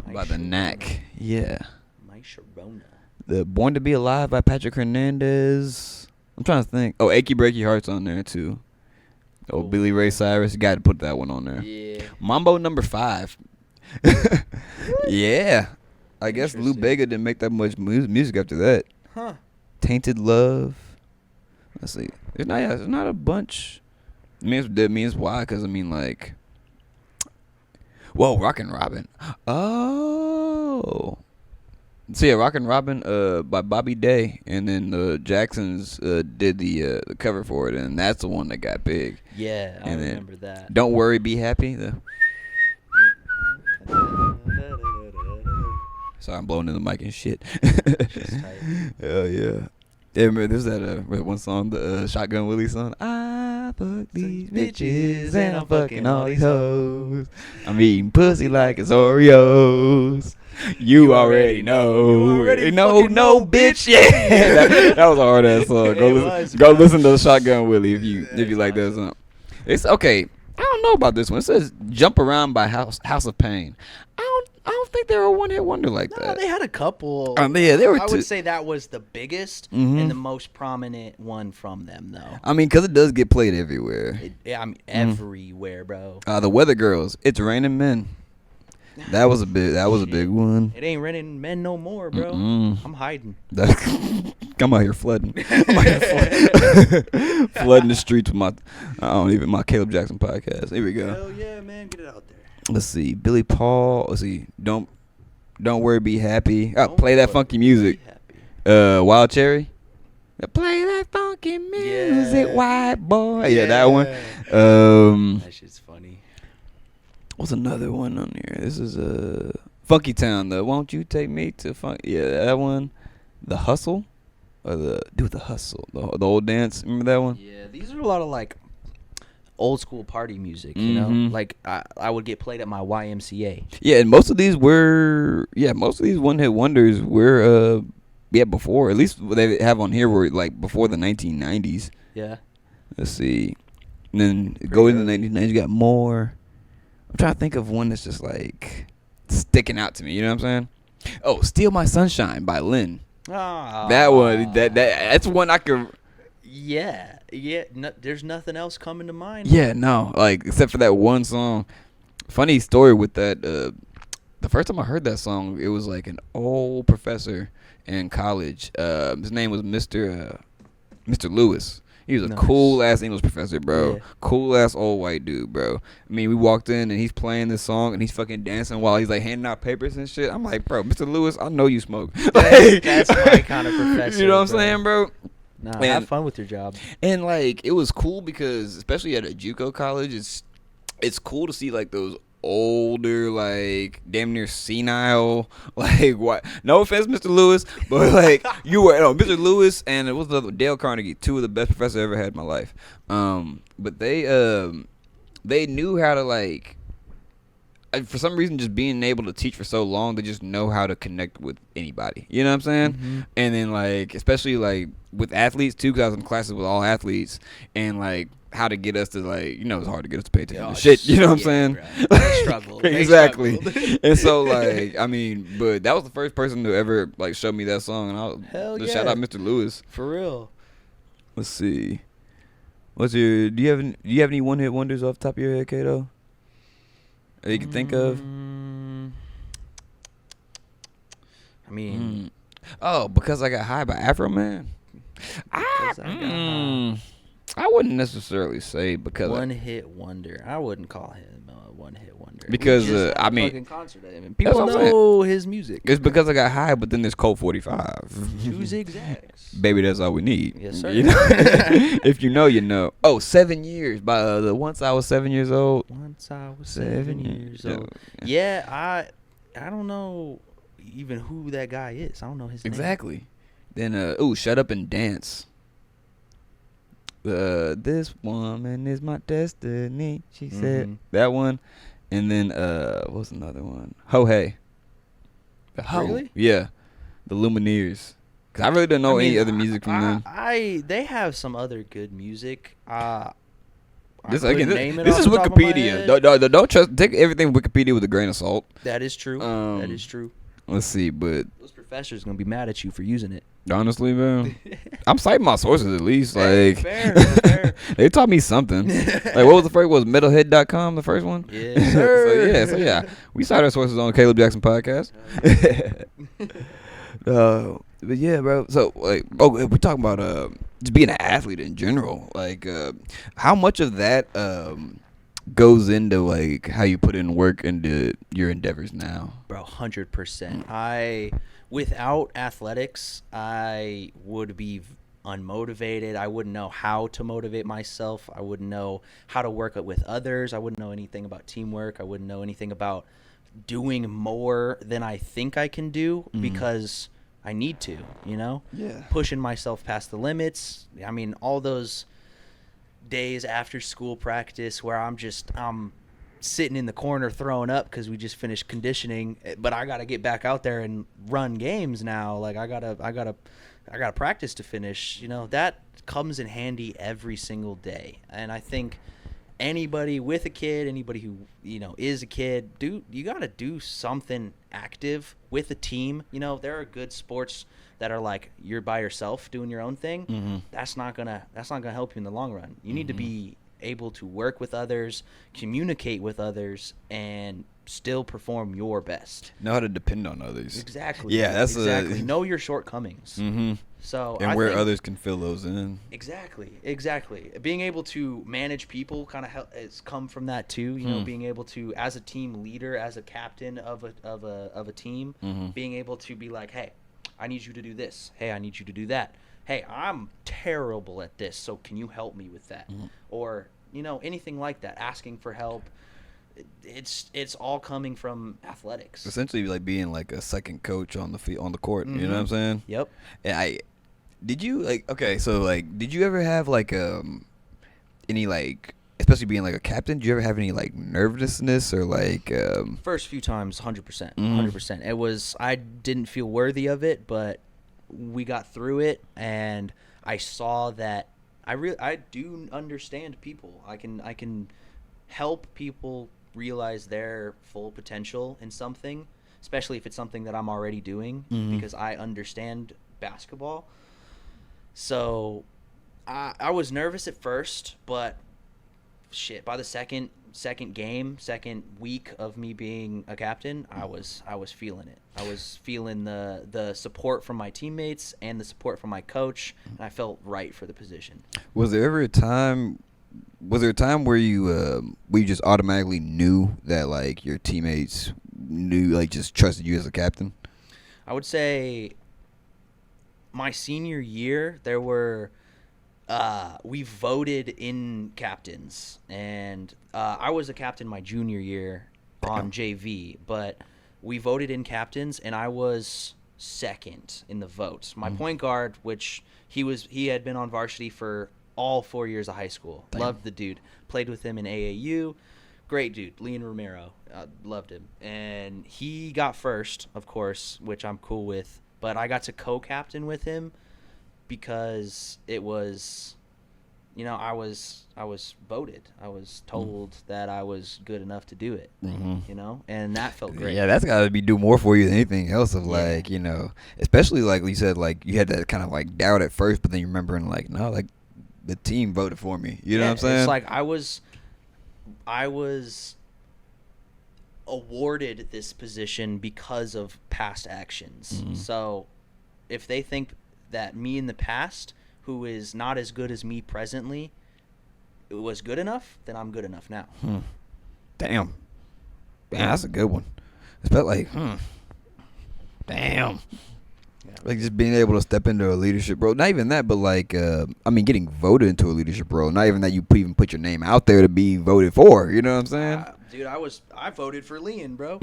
By The Knack. Yeah. My Sharona. The Born to Be Alive by Patrick Hernandez. I'm trying to think. Oh, Achy Breaky Heart's on there too. Oh, Billy Ray Cyrus, you got to put that one on there. Yeah. Mambo number 5. Yeah, I guess Lou Interesting. Bega didn't make that much music after that. Huh. Tainted Love. Let's see. There's not a bunch. That means why? Because I mean, like, whoa, Rockin' Robin. Oh. So yeah, Rockin' Robin by Bobby Day, and then the Jacksons did the cover for it, and that's the one that got big. Yeah, I And then remember that. Don't Worry, Be Happy. Sorry, I'm blowing in the mic and shit. Just tight. Hell yeah. Yeah, remember there's that one song, the Shotgun Willie song. I fuck these bitches and I'm fucking all these hoes. I'm eating pussy like it's Oreos. You already know. You already no, fucking know, bitch. Yeah, that was a hard ass song. Go listen to the Shotgun Willie if you like that song. It's okay. I don't know about this one. It says "Jump Around" by House of Pain. I don't think they were a one-hit wonder like No, that. they had a couple. Yeah, they were. I would say that was the biggest and the most prominent one from them, though. I mean, because it does get played everywhere. I mean, everywhere, bro. The Weather Girls. It's Raining Men. That was a big one. It ain't raining men no more, bro. I'm hiding. I'm out here flooding. Flooding the streets with my Caleb Jackson podcast. Here we go. Hell yeah, man, get it out there. Let's see. Billy Paul. Let's see. Don't Worry, Be Happy. Don't Play that worry, funky be music. happy. Wild Cherry. Play that funky music, Yeah. white boy. Yeah, that one. That shit's funny. What's another one on here? This is Funky Town. The Won't You Take Me to Funk? Yeah, that one. The Hustle, or the Hustle. The old dance. Remember that one? Yeah, these are a lot of like old school party music. You know, like I would get played at my YMCA. Yeah, and most of these one-hit wonders were before. At least what they have on here were like before the 1990s. Yeah. Let's see. And then go into the 1990s, you got more. I'm trying to think of one that's just like sticking out to me. You know what I'm saying? Oh, "Steal My Sunshine" by Lynn. That one. That's one I could. Yeah. There's nothing else coming to mind. Yeah, no, like except for that one song. Funny story with that. The first time I heard that song, it was like an old professor in college. His name was Mr. Lewis. He was a cool ass English professor, bro. Yeah. Cool ass old white dude, bro. I mean, we walked in and he's playing this song and he's fucking dancing while he's like handing out papers and shit. I'm like, bro, Mr. Lewis, I know you smoke. That's my kind of professor. You know what I'm saying, bro? Nah, And- have fun with your job. And like it was cool because especially at a JUCO college, it's cool to see like those older, like damn near senile, like what? No offense, Mr. Lewis, but like Mr. Lewis and it was the Dale Carnegie, two of the best professors I ever had in my life. But they knew how to like. For some reason, just being able to teach for so long, they just know how to connect with anybody. You know what I'm saying? And then, like, especially, like, with athletes, too, because I was in classes with all athletes, and, like, how to get us to, like, it's hard to get us to pay attention to shit. You know what I'm saying? They struggled. Exactly. And so, like, I mean, but that was the first person to ever, like, show me that song. And Hell yeah. Shout out Mr. Lewis. For real. Let's see. Do you have any one-hit wonders off the top of your head, Kato? That you can think of? I mean, Oh, Because I Got High by Afro Man. I wouldn't necessarily say because one hit wonder. I wouldn't call him a one hit wonder. Because, We just had I a mean, fucking concert at him, and that's people what I'm know his music. it's Because I Got High, but then there's Colt 45. 2 zigzags. Baby, that's all we need. Yes, sir. You know? If you know, you know. Oh, 7 Years by the Once I Was 7 Years old. Once I was 7 years old. Yeah, I don't know even who that guy is. I don't know his name. Exactly. Then, Shut Up and Dance. This woman is my destiny, she said. That one. And then, what's another one? Ho Hey. Really? Yeah. The Lumineers. Because I really don't know any other music from them. They have some other good music. This I again, couldn't name it this off is the top of my Wikipedia. head. Don't trust. Take everything Wikipedia with a grain of salt. That is true. That is true. Let's see, but Those professor's gonna be mad at you for using it. Honestly, man, I'm citing my sources at least. Hey, Like, fair. they taught me something. Like, what was the first? Was metalhead.com the first one? Yeah, sir. so yeah, we cite our sources on the Caleb Jackson podcast. But yeah, bro. So like, we're talking about just being an athlete in general. Like, how much of that goes into like how you put in work into your endeavors now? Bro, 100%. Without athletics, I would be unmotivated. I wouldn't know how to motivate myself. I wouldn't know how to work with others. I wouldn't know anything about teamwork. I wouldn't know anything about doing more than I think I can do because I need to, Yeah. pushing myself past the limits. I mean, all those days after school practice where I'm sitting in the corner throwing up because we just finished conditioning, but I got to get back out there and run games now. Like I gotta practice to finish. That comes in handy every single day. And I think anybody with a kid, anybody who is a kid, you got to do something active with a team. There are good sports that are like you're by yourself doing your own thing. Mm-hmm. That's not gonna help you in the long run. You need to be able to work with others, communicate with others, and still perform your best. Know how to depend on others. Exactly. Yeah, that's exactly. Know your shortcomings. Mm-hmm. So and I where think, others can fill those in. Exactly. Being able to manage people kind of has come from that too. Being able to, as a team leader, as a captain of a team, being able to be like, hey, I need you to do this. Hey, I need you to do that. Hey, I'm terrible at this, so can you help me with that? Or anything like that. Asking for help. It's all coming from athletics. Essentially, like being like a second coach on the court. You know what I'm saying? Yep. And did you did you ever have like any like, especially being like a captain, did you ever have any like nervousness or like First few times, 100%. 100%. It was, I didn't feel worthy of it, but we got through it, and I saw that I do understand people. I can help people realize their full potential in something, especially if it's something that I'm already doing, because I understand basketball. So I was nervous at first, but shit, by the second week of me being a captain, I was feeling it. I was feeling the support from my teammates and the support from my coach, and I felt right for the position. Was there a time where you just automatically knew that like your teammates just trusted you as a captain? I would say my senior year, there were we voted in captains, and I was a captain my junior year on JV, but we voted in captains, and I was second in the votes. My point guard, which he had been on varsity for all 4 years of high school. Damn. Loved the dude. Played with him in AAU. Great dude, Leon Romero. Loved him. And he got first, of course, which I'm cool with. But I got to co-captain with him because it was, I was voted. I was told that I was good enough to do it, and that felt great. Yeah, that's got to do more for you than anything else of like, especially like you said, like you had that kind of like doubt at first, but then you remembering like, no, like the team voted for me. You know what I'm saying? It's like I was awarded this position because of past actions. So if they think that me in the past, who is not as good as me presently, it was good enough, then I'm good enough now. Damn, that's a good one. It's about like, damn. Yeah. Like just being able to step into a leadership role. Not even that, but like, getting voted into a leadership role. Not even that you even put your name out there to be voted for. You know what I'm saying? Dude, I voted for Leon, bro.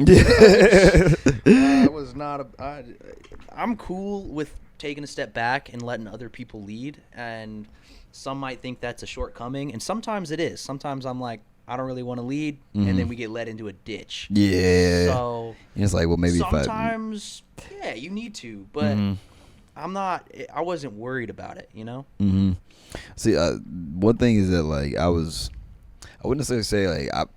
I'm cool with taking a step back and letting other people lead. And some might think that's a shortcoming, and sometimes it is. Sometimes I'm like, I don't really want to lead, and then we get led into a ditch. Yeah. So it's like, well, maybe sometimes, yeah, you need to, but I wasn't worried about it, See, one thing is that like I wouldn't necessarily say like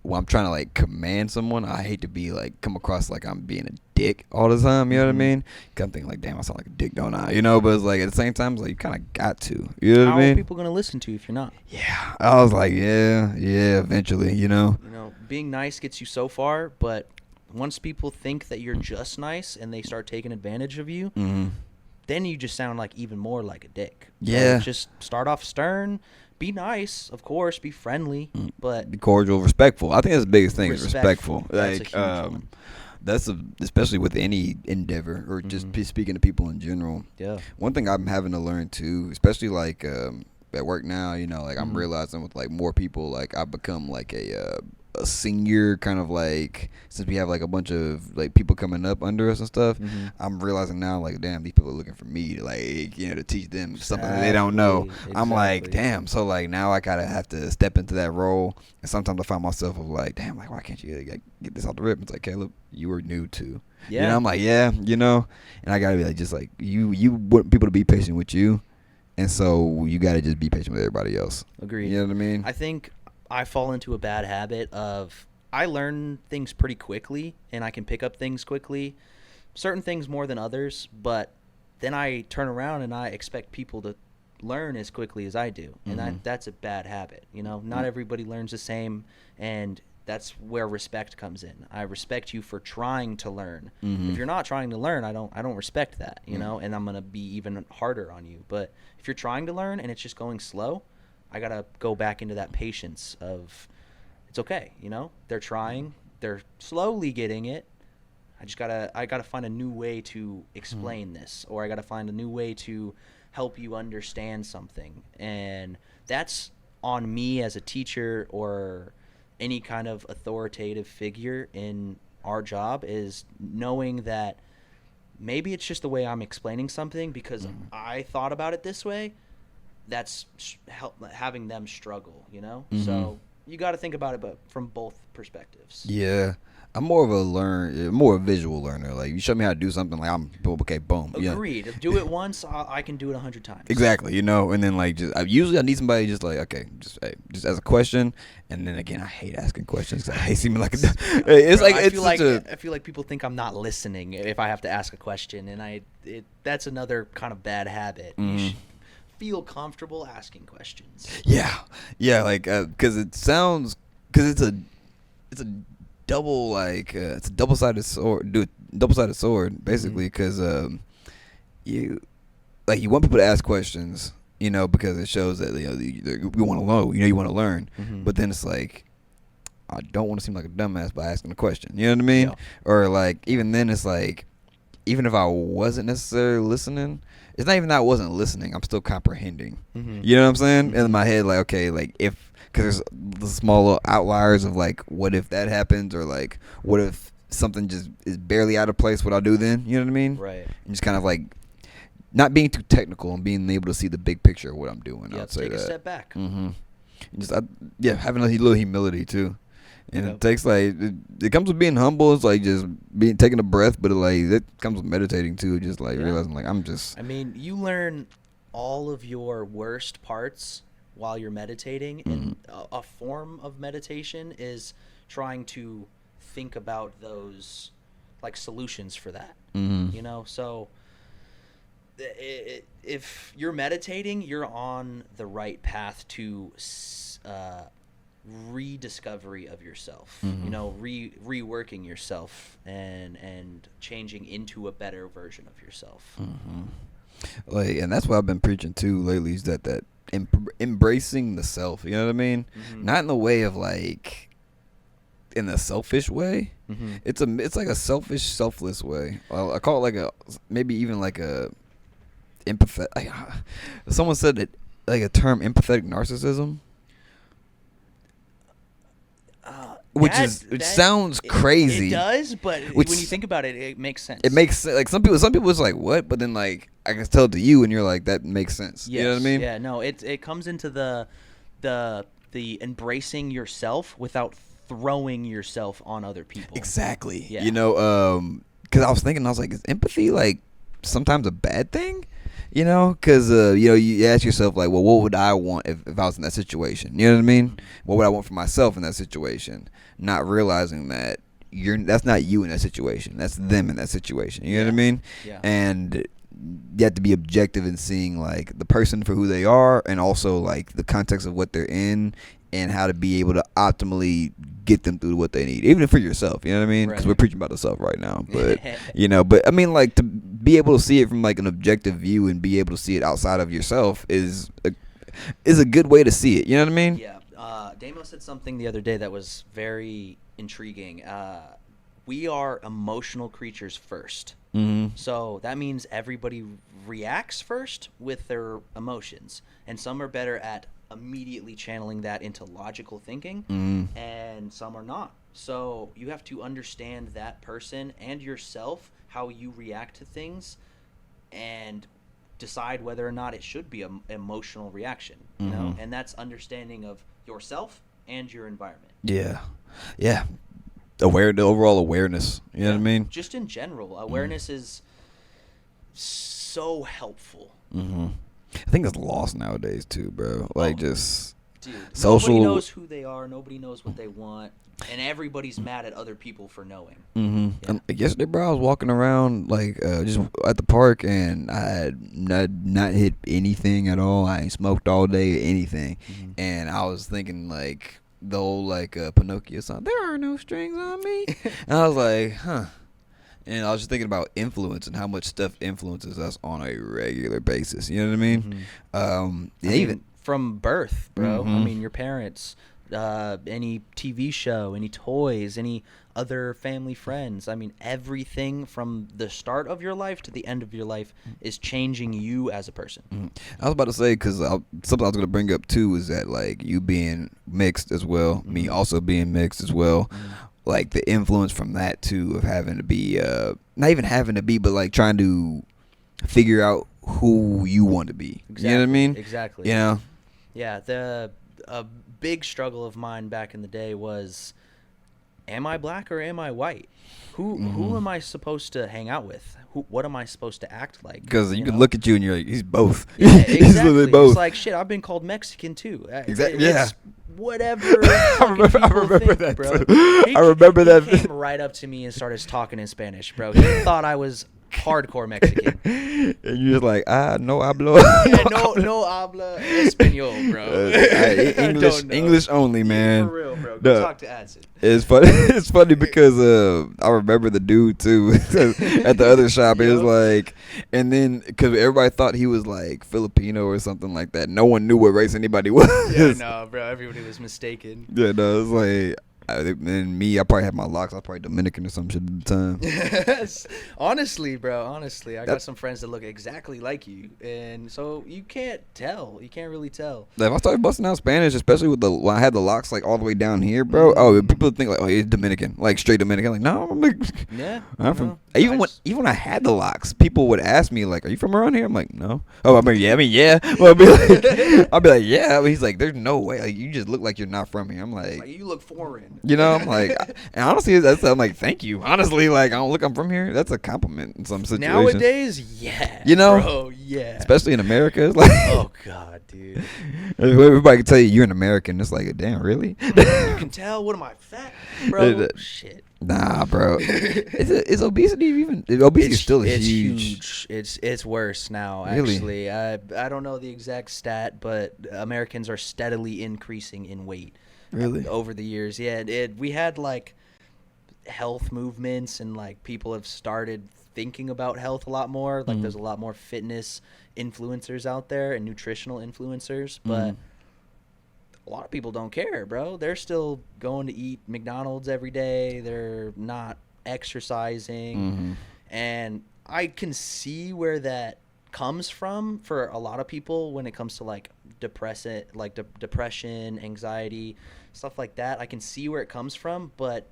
when I'm trying to like command someone, I hate to be like come across like I'm being a dick all the time. You know what I mean? 'Cause I'm thinking like, damn, I sound like a dick, don't I? You know, but it's like at the same time, it's like you kind of got to. You know what How I are mean? people gonna listen to you if you're not? Yeah, I was like, yeah, eventually, you know. You know, being nice gets you so far, but once people think that you're just nice and they start taking advantage of you, then you just sound like even more like a dick. Yeah. So just start off stern, be nice, of course, be friendly, but Be cordial, respectful. I think that's the biggest thing is Respectful. respectful. That's a Like, huge one. that's especially with any endeavor or just speaking to people in general. yeah. One thing I'm having to learn too, especially like at work now, you know, like I'm realizing with like more people, like I've become like a senior kind of like, since we have like a bunch of like people coming up under us and stuff. I'm realizing now like, damn, these people are looking for me to like, you know, to teach them something that they don't know. I'm like, Exactly. damn, so like now I gotta have to step into that role, and sometimes I find myself of like, damn, like why can't you like, get this off the rip? It's like, Caleb, you were new too. Yeah. You know, I'm like, yeah, you know, and I gotta be like, just like you want people to be patient with you, and so you gotta just be patient with everybody else. Agreed. You know what I mean? I think I fall into a bad habit of I learn things pretty quickly and I can pick up things quickly, certain things more than others, but then I turn around and I expect people to learn as quickly as I do, and that's a bad habit. You know, not everybody learns the same, and that's where respect comes in. I respect you for trying to learn. If you're not trying to learn, I don't respect that, you know, and I'm going to be even harder on you. But if you're trying to learn and it's just going slow, I got to go back into that patience of it's okay, you know? They're trying, they're slowly getting it. I got to find a new way to explain this, or I got to find a new way to help you understand something. And that's on me as a teacher or any kind of authoritative figure in our job, is knowing that maybe it's just the way I'm explaining something because I thought about it this way. That's having them struggle, you know? So you got to think about it, but from both perspectives. Yeah. I'm more of more a visual learner. Like, you show me how to do something, like, I'm, okay, boom. Yeah. Agreed. Do it once, I can do it 100 times. Exactly, you know, and then, like, usually I need somebody just, like, okay, just as a question, and then, again, I hate asking questions. I hate seeming like it's Bro, like, I feel like people think I'm not listening if I have to ask a question, and that's another kind of bad habit. You should feel comfortable asking questions. yeah, like, because it's a double, like, it's a double-sided sword, basically, because you want people to ask questions, you know, because it shows that, you know, you want to know, you know, you want to learn, but then it's like, I don't want to seem like a dumbass by asking a question, you know what I mean? Yeah. Or like, even then it's like, even if I wasn't necessarily listening, it's not even that I wasn't listening, I'm still comprehending. You know what I'm saying? In my head, like, okay, like, because there's the small little outliers of like, what if that happens, or like, what if something just is barely out of place, what I'll do then, you know what I mean? Right. And just kind of like, not being too technical and being able to see the big picture of what I'm doing. Yeah, I'd say take that. a step back. And just, having a little humility too. And Yep. it takes like, it comes with being humble. It's like just taking a breath, but it comes with meditating too. Just like realizing, like, I mean, you learn all of your worst parts while you're meditating, and a form of meditation is trying to think about those, like, solutions for that. You know, so if you're meditating, you're on the right path to rediscovery of yourself. You know, reworking yourself and changing into a better version of yourself. like, and that's what I've been preaching too lately, is that embracing the self. You know what I mean? Not in the way of like, in a selfish way. It's like a selfish, selfless way. I call it like maybe even like a empathetic. Someone said it, like, a term, empathetic narcissism. Which sounds crazy. It does, but when you think about it, it makes sense. It makes sense. Like, some people it's like, what? But then, like, I can tell it to you, and you're like, that makes sense. Yes. You know what I mean? Yeah. No. It comes into the embracing yourself without throwing yourself on other people. Exactly. Yeah. You know, because I was thinking, I was like, is empathy like sometimes a bad thing? You know, because you ask yourself like, well, what would I want if I was in that situation? You know what I mean? What would I want for myself in that situation? Not realizing that that's not you in that situation. That's them in that situation. You know what I mean? Yeah. And you have to be objective in seeing like the person for who they are, and also like the context of what they're in, and how to be able to optimally get them through what they need, even for yourself. You know what I mean? Because we're preaching about the self right now, but but I mean, like, to be able to see it from like an objective view and be able to see it outside of yourself is a good way to see it. You know what I mean? Yeah. Damo said something the other day that was very intriguing. We are emotional creatures first. Mm-hmm. So that means everybody reacts first with their emotions, and some are better at immediately channeling that into logical thinking, and some are not. So you have to understand that person and yourself, how you react to things, and decide whether or not it should be an emotional reaction. You know, and that's understanding of yourself and your environment. Yeah. The overall awareness. You know what I mean? Just in general, awareness is so helpful. I think it's lost nowadays too, bro. Like, just dude, social. Nobody knows who they are. Nobody knows what they want, and everybody's mad at other people for knowing. Yeah. Yesterday, bro, I was walking around like just at the park, and I had not hit anything at all. I ain't smoked all day, anything, and I was thinking like the old like Pinocchio song. There are no strings on me, and I was like, huh. And I was just thinking about influence and how much stuff influences us on a regular basis. You know what I mean? Even from birth, bro. I mean, your parents, any TV show, any toys, any other family friends. I mean, everything from the start of your life to the end of your life is changing you as a person. I was about to say, because something I was going to bring up too is that like you being mixed as well, me also being mixed as well. Like the influence from that too, of having to be not even having to be, but like trying to figure out who you want to be. Exactly. You know what I mean? Exactly. You know? Yeah. A big struggle of mine back in the day was, am I black or am I white? Who am I supposed to hang out with? What am I supposed to act like? Because you can look at you and you're like, he's both. Yeah, exactly. He's literally both. It's like, shit, I've been called Mexican too. Exactly. Yeah. Whatever. I remember think, that, bro. too. I remember that. He came right up to me and started talking in Spanish, bro. He thought I was hardcore Mexican. And you're just like, no hablo. no habla español, bro. English only, man. For real, bro. Go talk to Adson. It's funny. It's funny because I remember the dude too at the other shop. It was like, and then because everybody thought he was like Filipino or something like that. No one knew what race anybody was. Yeah, no, bro. Everybody was mistaken. Yeah, no, it was like. And me, I probably had my locks. I was probably Dominican or some shit at the time. Honestly, bro. Honestly, I got some friends that look exactly like you, and so you can't tell. You can't really tell. Like, if I started busting out Spanish, especially when I had the locks like all the way down here, bro. Oh, people think like, oh, he's Dominican, like straight Dominican. Like, no, I'm like, yeah. I'm from. Even when I had the locks, people would ask me like, "Are you from around here?" I'm like, "No." Oh, I mean, yeah. Well, I'll be like, "Yeah." But he's like, "There's no way. Like, you just look like you're not from here." I'm like, you look foreign. You know, I'm like, and honestly, I'm like, thank you. Honestly, like, I don't look, I'm from here. That's a compliment in some situations. Nowadays, yeah. You know, bro, yeah. Especially in America, it's like, oh god, dude. Everybody can tell you you're an American. It's like, damn, really? You can tell. What am I, fat, bro? Shit. Nah, bro. Is obesity even? Obesity is still huge. It's worse now. Really? Actually, I don't know the exact stat, but Americans are steadily increasing in weight. Really? Over the years, yeah. We had like health movements, and like people have started thinking about health a lot more. Like there's a lot more fitness influencers out there and nutritional influencers, but a lot of people don't care, bro. They're still going to eat McDonald's every day. They're not exercising. And I can see where that comes from for a lot of people when it comes to like depression, anxiety, stuff like that. I can see where it comes from, but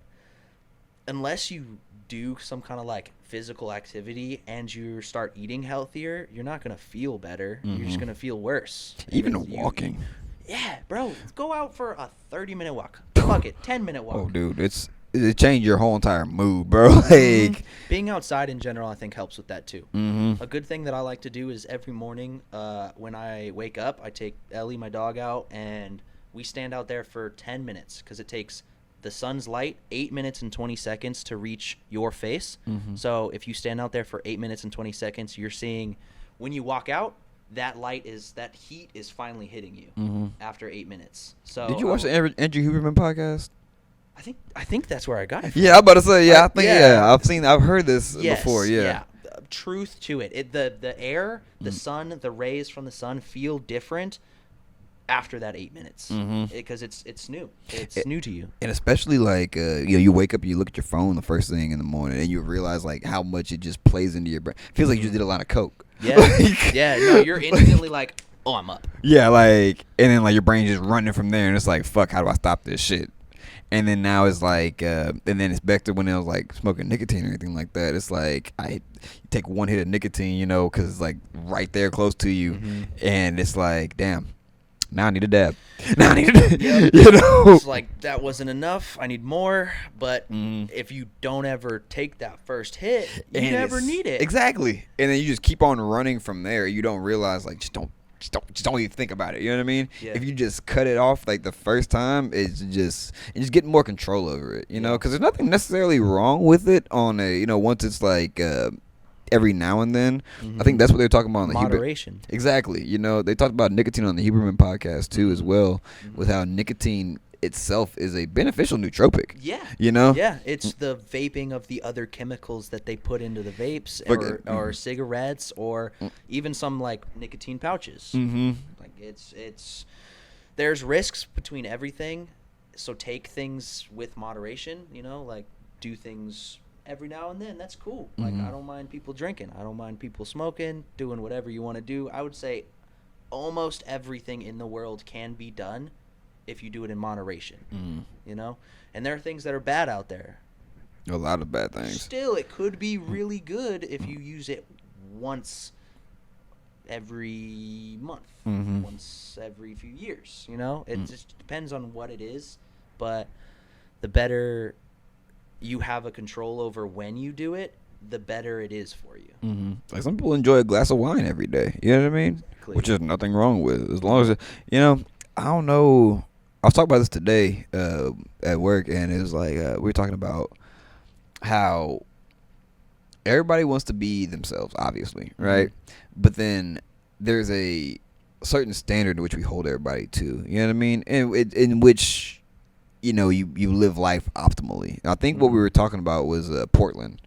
unless you do some kind of like physical activity and you start eating healthier, you're not going to feel better. You're just going to feel worse. Even walking. Yeah, bro. Go out for a 30-minute walk. Fuck it, 10-minute walk. Oh, dude, it's it changed your whole entire mood, bro. Like being outside in general, I think helps with that too. mm-hmm. A good thing that I like to do is every morning, when I wake up, I take Ellie, my dog, out, and we stand out there for 10 minutes because it takes the sun's light 8 minutes and 20 seconds to reach your face. Mm-hmm. So if you stand out there for 8 minutes and 20 seconds, you're seeing when you walk out, that heat is finally hitting you Mm-hmm. after 8 minutes. So Did you watch the Andrew Huberman podcast? I think that's where I got it from. Yeah, I'm about to say. Yeah, I think. yeah. Yeah, I've heard this Yes, before. Yeah. Truth to it. The air, the sun, the rays from the sun feel different after that 8 minutes because it's new. It's new to you. And especially like you wake up, you look at your phone the first thing in the morning, and you realize like how much it just plays into your brain. Feels like you just did a lot of coke. Yeah, yeah. No, you're instantly like, oh, I'm up. Yeah, like, and then like your brain just running from there, and it's like, fuck, how do I stop this shit? And then now it's like, and then it's back to when it was like smoking nicotine or anything like that. It's like you take one hit of nicotine, because it's like right there close to you, and it's like, damn, now I need a dab. Now I need a dab. Yep. It's like that wasn't enough. I need more. But if you don't ever take that first hit, you never need it. Exactly. And then you just keep on running from there. You don't realize like just don't even think about it. You know what I mean? Yeah. If you just cut it off like the first time, it's just getting more control over it. You know, because there's nothing necessarily wrong with it on a once it's like every now and then. I think that's what they're talking about on the moderation. Exactly. They talked about nicotine on the Huberman podcast too as well, with how nicotine itself is a beneficial nootropic. Yeah. Yeah, it's the vaping of the other chemicals that they put into the vapes or cigarettes or even some like nicotine pouches. Like it's there's risks between everything, so take things with moderation, like do things every now and then. That's cool. Like I don't mind people drinking, I don't mind people smoking, doing whatever you want to do. I would say almost everything in the world can be done if you do it in moderation, and there are things that are bad out there. A lot of bad things. Still, it could be really good if you use it once every month, once every few years, It just depends on what it is, but the better you have a control over when you do it, the better it is for you. Like some people enjoy a glass of wine every day, you know what I mean? Exactly. Which there's nothing wrong with, as long as I don't know. I was talking about this today at work, and it was like we were talking about how everybody wants to be themselves, obviously, right? But then there's a certain standard in which we hold everybody to. You know what I mean? In which you live life optimally. I think what we were talking about was Portland.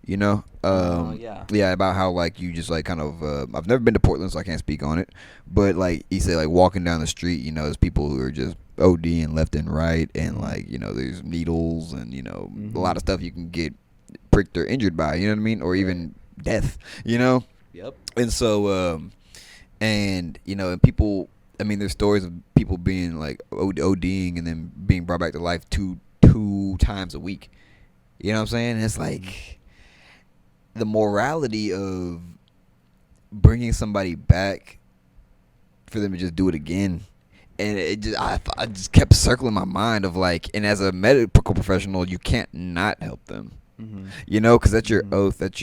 Yeah, about how like you just like kind of I've never been to Portland, so I can't speak on it, but like he said, like walking down the street, there's people who are just ODing left and right, and like there's needles and a lot of stuff you can get pricked or injured by, you know what I mean, or even death, Yep. And so and and people, I mean, there's stories of people being like ODing and then being brought back to life two times a week. You know what I'm saying? And it's like the morality of bringing somebody back for them to just do it again, and I just kept circling my mind of like, and as a medical professional, you can't not help them, because that's your oath, that's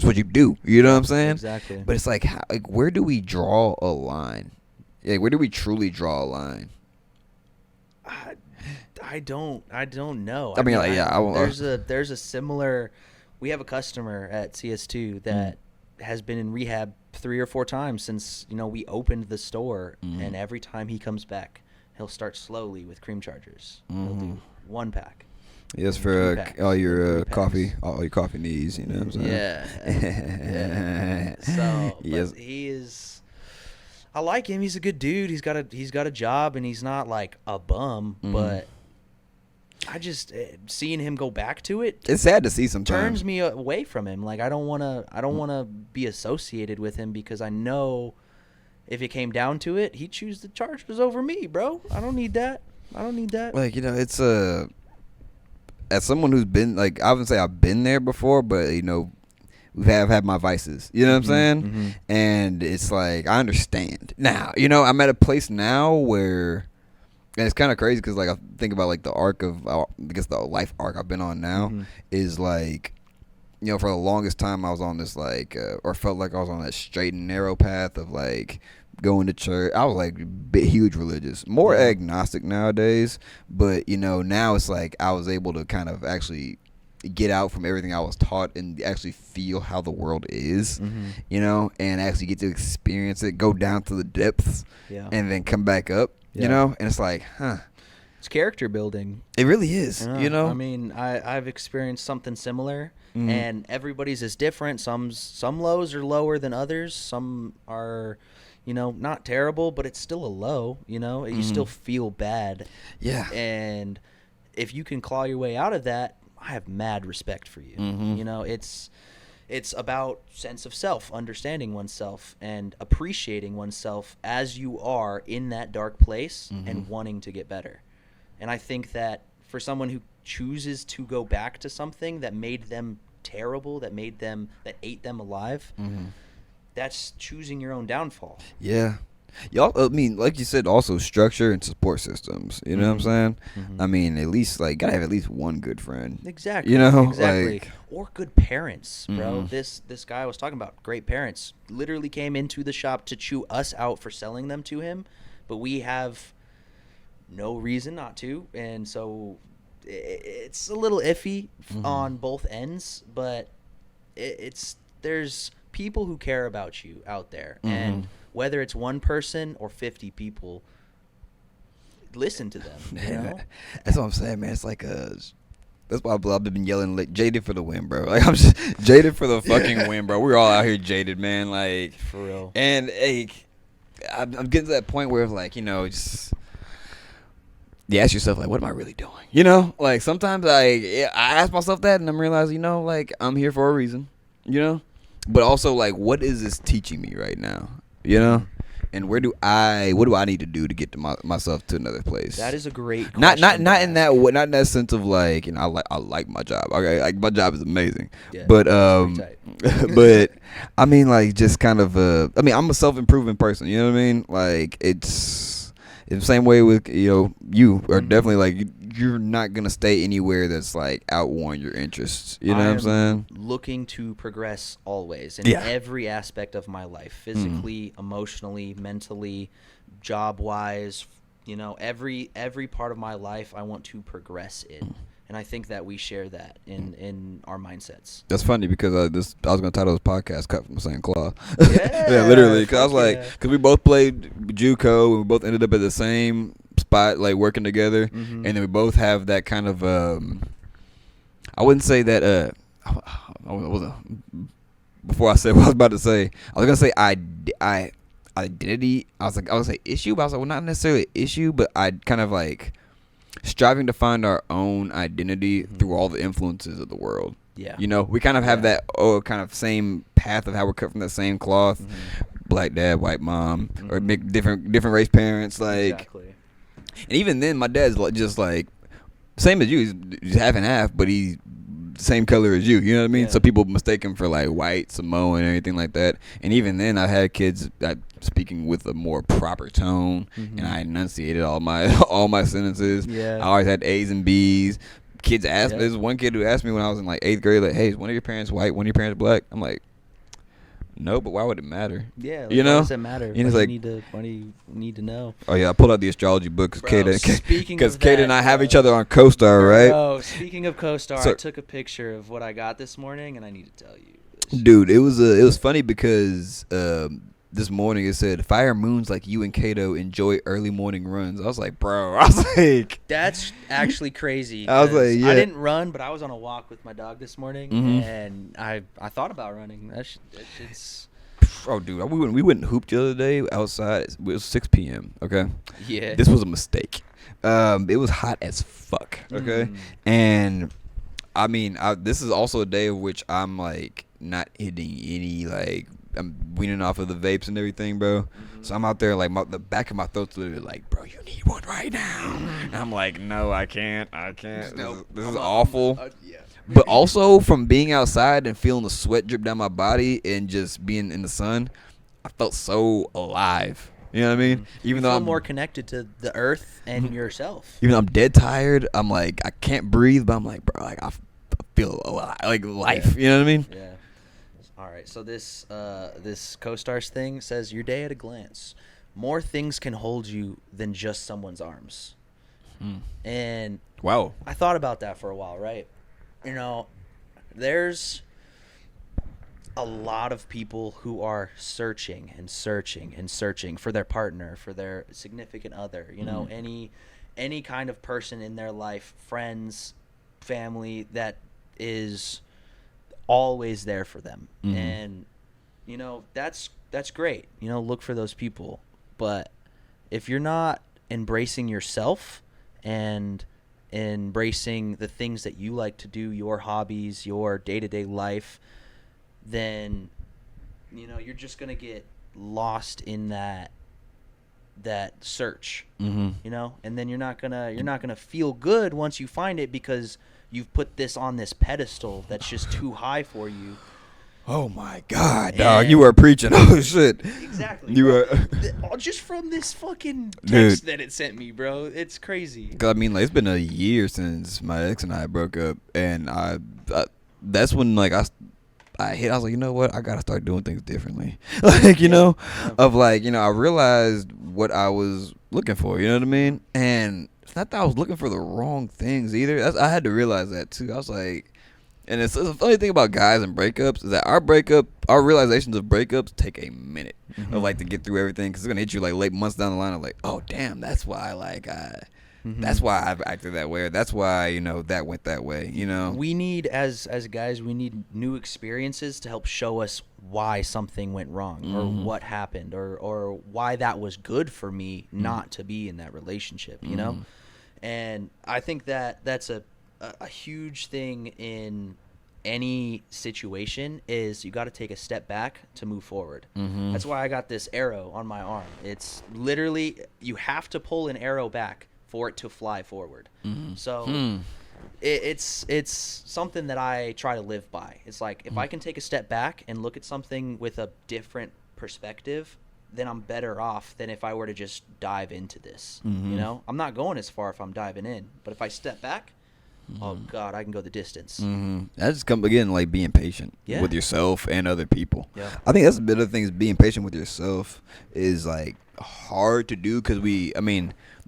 what you do. You know what I'm saying? Exactly. But it's like, where do we draw a line? Yeah, where do we truly draw a line? I don't know. I mean, there's a similar. We have a customer at CS2 that has been in rehab 3 or 4 times since we opened the store, and every time he comes back, he'll start slowly with cream chargers. He'll do 1 pack. Yes, for all your coffee needs. You know what I'm saying? Yeah. So, yes. But he is. I like him. He's a good dude. He's got a job, and he's not like a bum, but. I just seeing him go back to it. It's sad to see sometimes. Turns me away from him. Like I don't want to be associated with him because I know if it came down to it, he'd choose the charges over me, bro. I don't need that. Like it's as someone who's been like, I wouldn't say I've been there before, but have had my vices. You know what I'm saying? And it's like I understand now. I'm at a place now where And it's kind of crazy because like I think about like the arc of I guess the life arc I've been on now is like, you know, for the longest time I was on this like or felt like I was on that straight and narrow path of like going to church. I was like huge religious, more agnostic nowadays, but you know now it's like I was able to kind of actually get out from everything I was taught and actually feel how the world is, you know, and actually get to experience it, go down to the depths, and then come back up, you know, and it's like, it's character building. It really is, you know. I mean, I've experienced something similar, and everybody's is different. Some lows are lower than others. Some are, you know, not terrible, but it's still a low. You know, you still feel bad. Yeah. And if you can claw your way out of that, I have mad respect for you. You know, it's about sense of self, understanding oneself, and appreciating oneself as you are in that dark place and wanting to get better. And I think that for someone who chooses to go back to something that made them terrible, that ate them alive, that's choosing your own downfall. Yeah. Y'all, I mean, like you said, also structure and support systems. You know what I'm saying? I mean, at least like gotta have at least one good friend. Exactly. You know, exactly. like, or good parents, bro. This guy I was talking about, great parents, literally came into the shop to chew us out for selling them to him, but we have no reason not to, and so it's a little iffy on both ends. But there's people who care about you out there, and whether it's one person or 50 people, listen to them. You know? That's what I'm saying, man. It's like that's why I've been yelling like jaded for the win, bro. Like I'm just jaded for the fucking win, bro. We're all out here jaded, man. Like for real. And like I'm getting to that point where like, you know, just you ask yourself like, what am I really doing? You know, like sometimes I ask myself that, and I'm realizing, you know, like I'm here for a reason, you know, but also like, what is this teaching me right now? You know, and what do I need to do to get to myself to another place? That is a great question. Not in that sense of like, you know, I like my job. Okay, like my job is amazing. Yeah, but but I mean like just kind of I mean I'm a self-improving person. You know what I mean? Like it's the same way with, you know, you are definitely like you're not gonna stay anywhere that's like outworn your interests. You know what I'm saying? Looking to progress always in every aspect of my life, physically, emotionally, mentally, job wise. You know, every part of my life I want to progress in. And I think that we share that in our mindsets. That's funny because I was going to title this podcast "Cut from the Same Cloth." Yeah, literally. Because I was like, because we both played JUCO and we both ended up at the same spot, like working together, and then we both have that kind of. I wouldn't say that. Before I said what I was about to say, I was gonna say identity. I was gonna say issue, but I was like, well, not necessarily issue, but I kind of like. Striving to find our own identity through all the influences of the world. Yeah. You know, we kind of have that kind of same path of how we're cut from the same cloth. Black dad, white mom, or different race parents. Like, exactly. And even then, my dad's just like, same as you. He's half and half, but he's same color as you. You know what I mean? Yeah. So people mistake him for like white, Samoan, and everything like that. And even then, I had kids speaking with a more proper tone, and I enunciated all my sentences. Yeah. I always had A's and B's. Kids asked me. There's one kid who asked me when I was in like 8th grade, like, "Hey, is one of your parents white? One of your parents black?" I'm like, no, but why would it matter? Yeah, like, you know, why does it matter? You why do you need to know? Oh yeah, I pulled out the astrology book because Kate and I have each other on CoStar, right? Oh, speaking of CoStar, I took a picture of what I got this morning, and I need to tell you. Dude, it was funny because this morning it said fire moons like you and Kaido enjoy early morning runs. I was like, bro, that's actually crazy. I was like, yeah. I didn't run, but I was on a walk with my dog this morning, and I thought about running. It's oh, dude, we went and hooped the other day outside. It was 6 p.m. Okay, yeah, this was a mistake. It was hot as fuck. Okay, and I mean, this is also a day of which I'm like not hitting any like. I'm weaning off of the vapes and everything, bro. So I'm out there like the back of my throat's literally like, bro, you need one right now. And I'm like, no, I can't. This is awful. Yeah. But also from being outside and feeling the sweat drip down my body and just being in the sun, I felt so alive. You You know what I mean? You Even though feel I'm more connected to the earth and yourself. even though I'm dead tired, I'm like I can't breathe, but I'm like, bro, like I feel alive, like life. Yeah. You know what I mean? Yeah. All right. So this co-stars thing says your day at a glance. More things can hold you than just someone's arms. And Wow. I thought about that for a while, right? There's a lot of people who are searching and searching and searching for their partner, for their significant other, any kind of person in their life, friends, family that is always there for them. And that's great. Look for those people. But if you're not embracing yourself and embracing the things that you like to do, your hobbies, your day-to-day life, then you're just going to get lost in that search. And then you're not going to feel good once you find it, because you've put this on this pedestal that's just too high for you. Oh my God, dog! You were preaching. Oh shit! Exactly. You were just from this fucking text that it sent me, bro. It's crazy. Cause I mean, like, it's been a year since my ex and I broke up, and I that's when like I was like, you know what? I gotta start doing things differently. Like, I realized what I was looking for. You know what I mean? And it's not that I was looking for the wrong things either. I had to realize that too. I was like. And it's the funny thing about guys and breakups is that our realizations of breakups take a minute of like to get through everything, because it's gonna hit you like late months down the line. Of like, oh damn, that's why that's why I've acted that way, or that's why that went that way. We need as guys, we need new experiences to help show us why something went wrong, or what happened, or why that was good for me not to be in that relationship. And I think that's a huge thing in any situation is you got to take a step back to move forward. That's why I got this arrow on my arm. It's literally, you have to pull an arrow back for it to fly forward. So it's something that I try to live by. It's like, if I can take a step back and look at something with a different perspective, then I'm better off than if I were to just dive into this. I'm not going as far if I'm diving in, but if I step back, oh God, I can go the distance. That just comes again, like being patient with yourself and other people. Yeah. I think that's a bit of things. Being patient with yourself is like hard to do, because the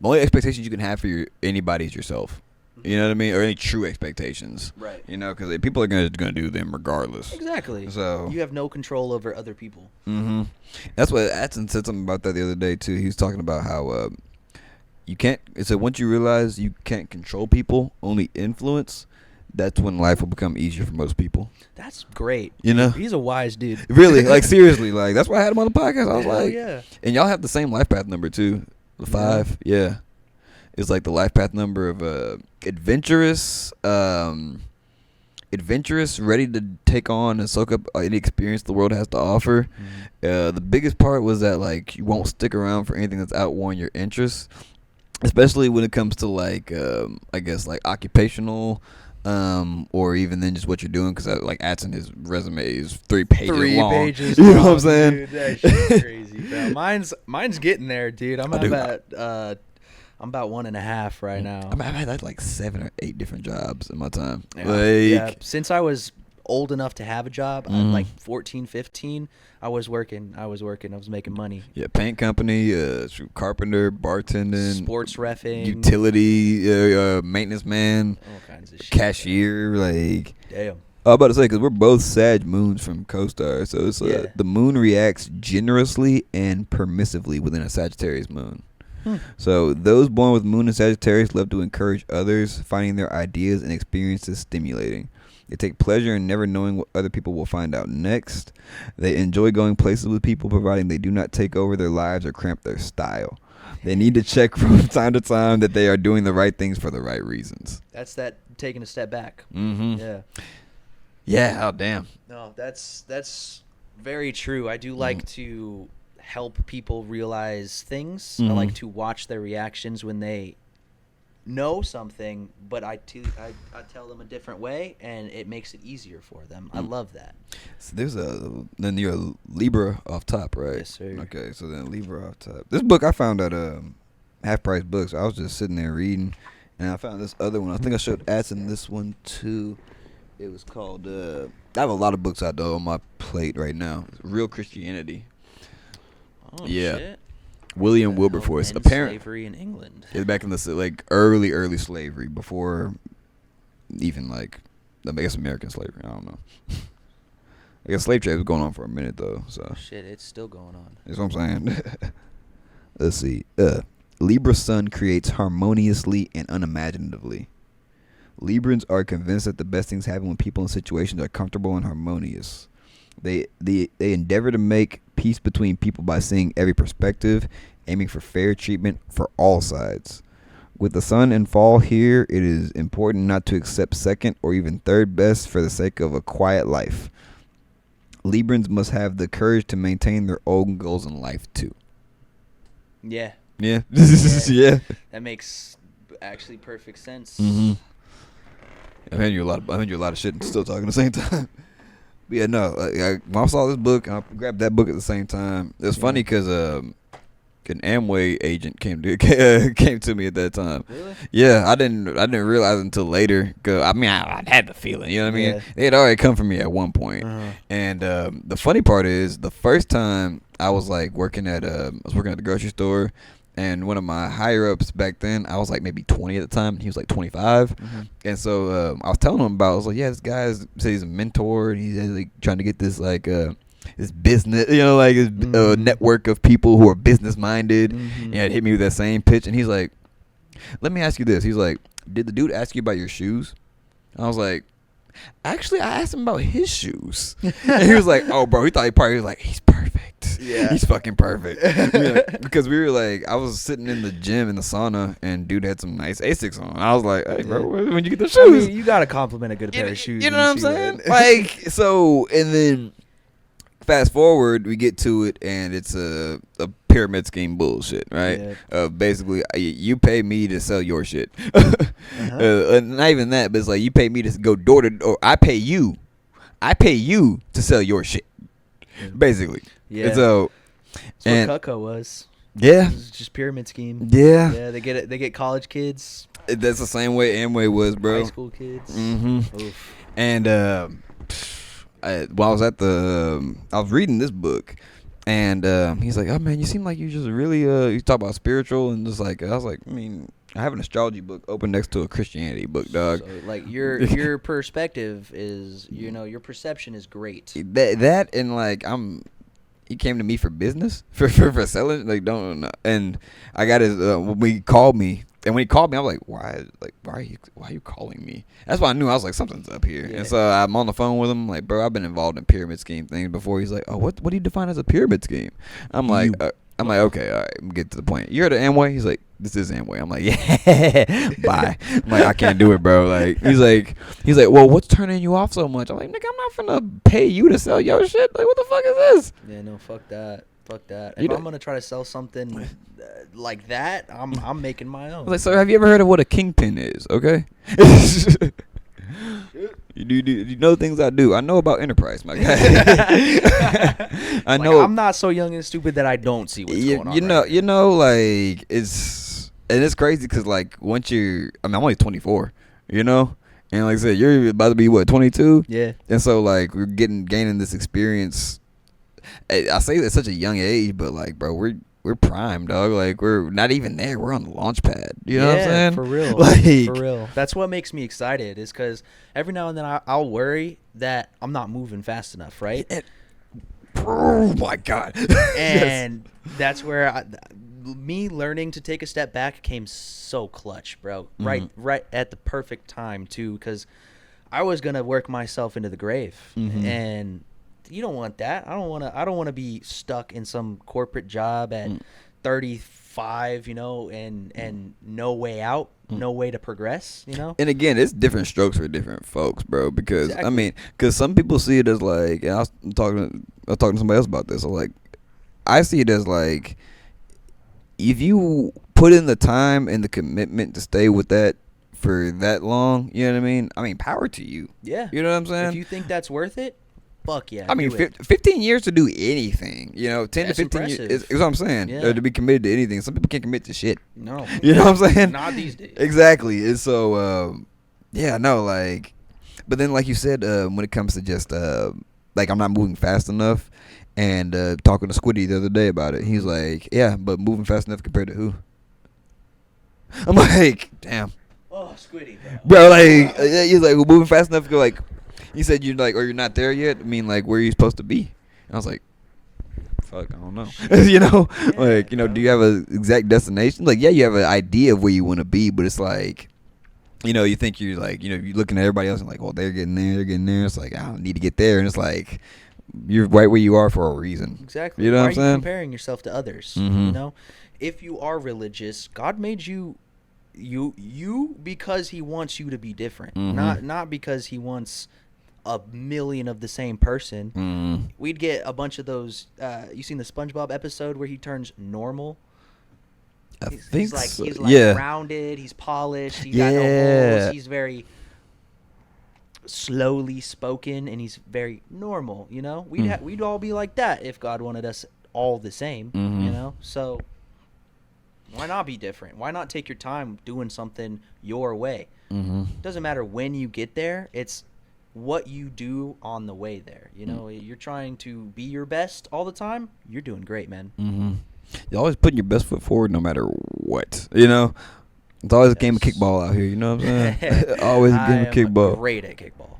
only expectations you can have for anybody is yourself. You know what I mean? Or any true expectations. Right. Because people are gonna do them regardless. Exactly. So you have no control over other people. That's what Atson said something about that the other day too. He was talking about how you can't. It's like once you realize you can't control people, only influence. That's when life will become easier for most people. That's great. He's a wise dude. Really, like seriously, like that's why I had him on the podcast. I was like, yeah. And y'all have the same life path number too, the 5. Yeah. It's like the life path number of adventurous, ready to take on and soak up any experience the world has to offer. The biggest part was that like you won't stick around for anything that's outworn your interests. Especially when it comes to like, I guess like occupational, or even then just what you're doing. Because like Atson, his resume is 3 pages long. 3 pages You know long, what I'm saying? Dude, that shit's crazy, bro. Mine's getting there, dude. I'm about 1.5 right now. I've had like 7 or 8 different jobs in my time. Yeah. Since I was old enough to have a job, like 14, 15, I was working. I was making money. Yeah, paint company, carpenter, bartending, sports reffing, utility, maintenance man, all kinds of shit. Cashier, like. Damn. I was about to say, because we're both Sag moons from CoStar, so it's the moon reacts generously and permissively within a Sagittarius moon. So those born with moon and Sagittarius love to encourage others, finding their ideas and experiences stimulating. They take pleasure in never knowing what other people will find out next. They enjoy going places with people, providing they do not take over their lives or cramp their style. They need to check from time to time that they are doing the right things for the right reasons. That's that taking a step back. Yeah. Yeah. Oh, damn. No, that's very true. I do like to help people realize things. I like to watch their reactions when they know something, but I tell them a different way, and it makes it easier for them. I love that. So there's then you're a Libra off top, right? Yes, sir. Okay, so then Libra off top. This book I found at Half Price Books. I was just sitting there reading, and I found this other one. I think I showed Addison this one too. It was called. I have a lot of books out though on my plate right now. Real Christianity. Oh, Yeah. shit. William The Wilberforce. end Apparently, slavery in England. it's back in the like early slavery before even like I guess American slavery. I don't know. I guess slave trade was going on for a minute though. So Shit, it's still going on. that's what I'm saying. Let's see. Libra sun creates harmoniously and unimaginatively. Librans are convinced that the best things happen when people and situations are comfortable and harmonious. They endeavor to make peace between people by seeing every perspective, aiming for fair treatment for all sides. With the sun in fall here, it is important not to accept second or even third best for the sake of a quiet life. Librans must have the courage to maintain their own goals in life too. Yeah. Yeah. Yeah. Yeah. That makes actually perfect sense. Mm-hmm. I've had you a lot of shit and still talking at the same time. But yeah, no. When I saw this book, I grabbed that book at the same time. It was funny because an Amway agent came to me at that time. Really? Yeah, I didn't realize until later. Cause I had the feeling. You know what I mean? Yeah. They had already come for me at one point. Uh-huh. And the funny part is, the first time I was like working at the grocery store. And one of my higher ups back then, I was like maybe 20 at the time, and he was like 25. Mm-hmm. And so I was telling him about. I was like, "Yeah, this guy said he's a mentor, and he's like trying to get this like this business, like his network of people who are business minded." Mm-hmm. And it hit me with that same pitch, and he's like, "Let me ask you this." He's like, "Did the dude ask you about your shoes?" I was like, "Actually, I asked him about his shoes." And he was like, "Oh, bro," he thought he was like, "He's perfect. Yeah. He's fucking perfect." Because we were like, I was sitting in the gym in the sauna, and dude had some nice Asics on. I was like, "Hey, bro, when you get the I shoes?" mean, you gotta compliment a good pair of shoes. You know when what I'm see saying? that. Like, so, and then fast forward, we get to it, and it's a pyramid scheme bullshit, right? Yeah. Basically, you pay me to sell your shit. Uh-huh. Not even that, but it's like you pay me to go door to door. I pay you to sell your shit, basically. Yeah. And so, That's what Cutco was. yeah, It was just pyramid scheme. yeah, Yeah, they get it. They get college kids, that's the same way Amway was, bro. high school kids. Mm-hmm. Oof. And while I was at I was reading this book, and he's like, "Oh man, you seem like you just really you talk about spiritual," and just like I was like, I have an astrology book open next to a Christianity book, dog. So, like your perspective is, your perception is great. That and like he came to me for business for selling, like don't, and I got his when he called me. And when he called me, I was like, "Why? Like, why are you calling me?" That's why I knew. I was like, "Something's up here." Yeah. And so I'm on the phone with him, like, "Bro, I've been involved in pyramid scheme things before." He's like, "Oh, what do you define as a pyramid scheme?" I'm like, "Okay, all right, I'm get to the point. You heard of Amway?" He's like, "This is Amway." I'm like, "Yeah, bye." I'm like, "I can't do it, bro." Like, he's like, "Well, what's turning you off so much?" I'm like, "Nigga, I'm not finna pay you to sell your shit. Like, what the fuck is this?" Yeah, no, fuck that. Fuck that. You If know- I'm gonna try to sell something like that, I'm making my I own. was like, "So have you ever heard of what a kingpin is?" Okay. You know things I do. I know about enterprise, my guy. I Like, know. I'm not so young and stupid that I don't see what's going on. You know, like it's crazy because like once I'm only 24, and like I said, you're about to be what 22, Yeah. and so like we're gaining this experience. I say at such a young age, but like, bro, we're prime, dog. Like we're not even there. We're on the launch pad. You know what I'm saying? For real. Like, for real. That's what makes me excited is because every now and then I'll worry that I'm not moving fast enough, right? Oh my God. And that's where me learning to take a step back came so clutch, bro. Right at the perfect time too, because I was gonna work myself into the grave, and you don't want that. I don't want to be stuck in some corporate job at 35, and no way out, no way to progress, And again, it's different strokes for different folks, bro. Because Exactly. because some people see it as like, and I was talking to somebody else about this. So like, I see it as like, if you put in the time and the commitment to stay with that for that long, you know what I mean? I mean, power to you. Yeah. You know what I'm saying? If you think that's worth it, fuck yeah. I mean, do it. 15 years to do anything, 10 That's to 15 years impressive. is what I'm saying. Yeah. To be committed to anything. Some people can't commit to shit. No. You know what I'm saying? Not these days. Exactly. And so, but then like you said, when it comes to just, like I'm not moving fast enough, and talking to Squiddy the other day about it, he's like, yeah, but moving fast enough compared to who? I'm like, damn. Oh, Squiddy, Bro, like, he's like, well, moving fast enough to go, like, he said you're like, or you're not there yet. I mean, like, where are you supposed to be? And I was like, fuck, I don't know. Yeah, do you have an exact destination? Like, yeah, you have an idea of where you want to be, but it's like, you think you're like, you're looking at everybody else and like, well, they're getting there. It's like, I don't need to get there. And it's like, you're right where you are for a reason. Exactly. You know Why what I'm are saying? you comparing yourself to others? Mhm. If you are religious, God made you because He wants you to be different, Mhm. not because He wants a million of the same person. Mhm. We'd get a bunch of those. You seen the SpongeBob episode where he turns normal? I He's think like so. he's like Yeah. rounded. He's polished. He's got no Yeah. holes. He's very slowly spoken, and he's very normal. We'd all be like that if God wanted us all the same. Mhm. So why not be different? Why not take your time doing something your way? Mhm. Doesn't matter when you get there. It's what you do on the way there. You're trying to be your best all the time. You're doing great, man. Mhm. You're always putting your best foot forward, no matter what. It's always a game of Yes. kickball out here. You know what I'm saying? Always a game of I am kickball. great at kickball,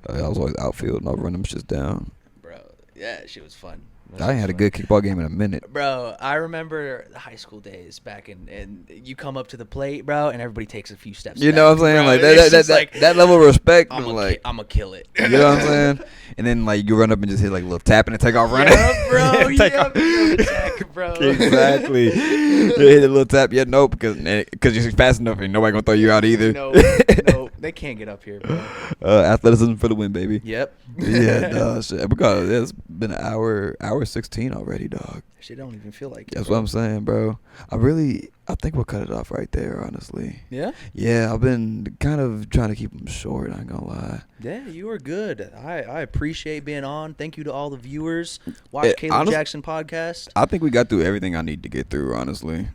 I was always outfield, and I'll run them shits down. bro. Yeah, shit was fun. I ain't had a good kickball game in a minute. Bro, I remember the high school days back and you come up to the plate, bro, and everybody takes a few steps You back, know what I'm saying? bro, Like and it's just that level of respect. I'm like, gonna kill it. you know what I'm saying? And then like you run up and just hit like a little tap and then take off running. Yeah, bro. Take Yeah, off. bro. Attack, bro. Exactly. You hit a little tap. Yeah, no, because you're fast enough and nobody gonna throw you out either. No, they can't get up here, bro. Athleticism for the win, baby. Yep. Yeah, no, shit. Because it's been an hour 16 already, dog. Shit don't even feel like it. That's bro. what I'm saying, bro. I think we'll cut it off right there, honestly. Yeah? Yeah, I've been kind of trying to keep them short, I ain't gonna lie. Yeah, you are good. I appreciate being on. Thank you to all the viewers. Watch Caleb Jackson podcast. I think we got through everything I need to get through, honestly.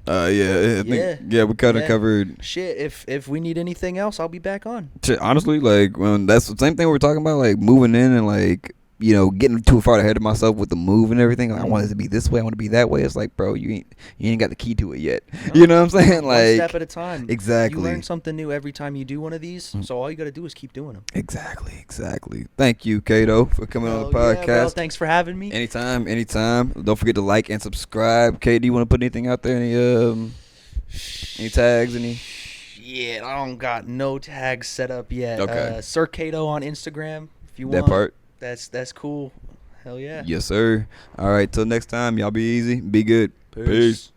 I think we kind of covered. Shit, if we need anything else, I'll be back on. Shit, honestly, like when that's the same thing we were talking about, like moving in and like getting too far ahead of myself with the move and everything. Like, I want it to be this way. I want to be that way. It's like, bro, you ain't got the key to it yet. No. You know what I'm saying? Like one step at a time. Exactly. You learn something new every time you do one of these. So all you got to do is keep doing them. Exactly. Thank you, Kaido, for coming on the podcast. Yeah, bro, thanks for having me. Anytime. Don't forget to like and subscribe. Kay, do you want to put anything out there? Any tags? Any? Shit, I don't got no tags set up yet. Okay. Sir Kaido on Instagram. If you That want. part. That's cool. Hell yeah. Yes, sir. All right. Till next time. Y'all be easy. Be good. Peace.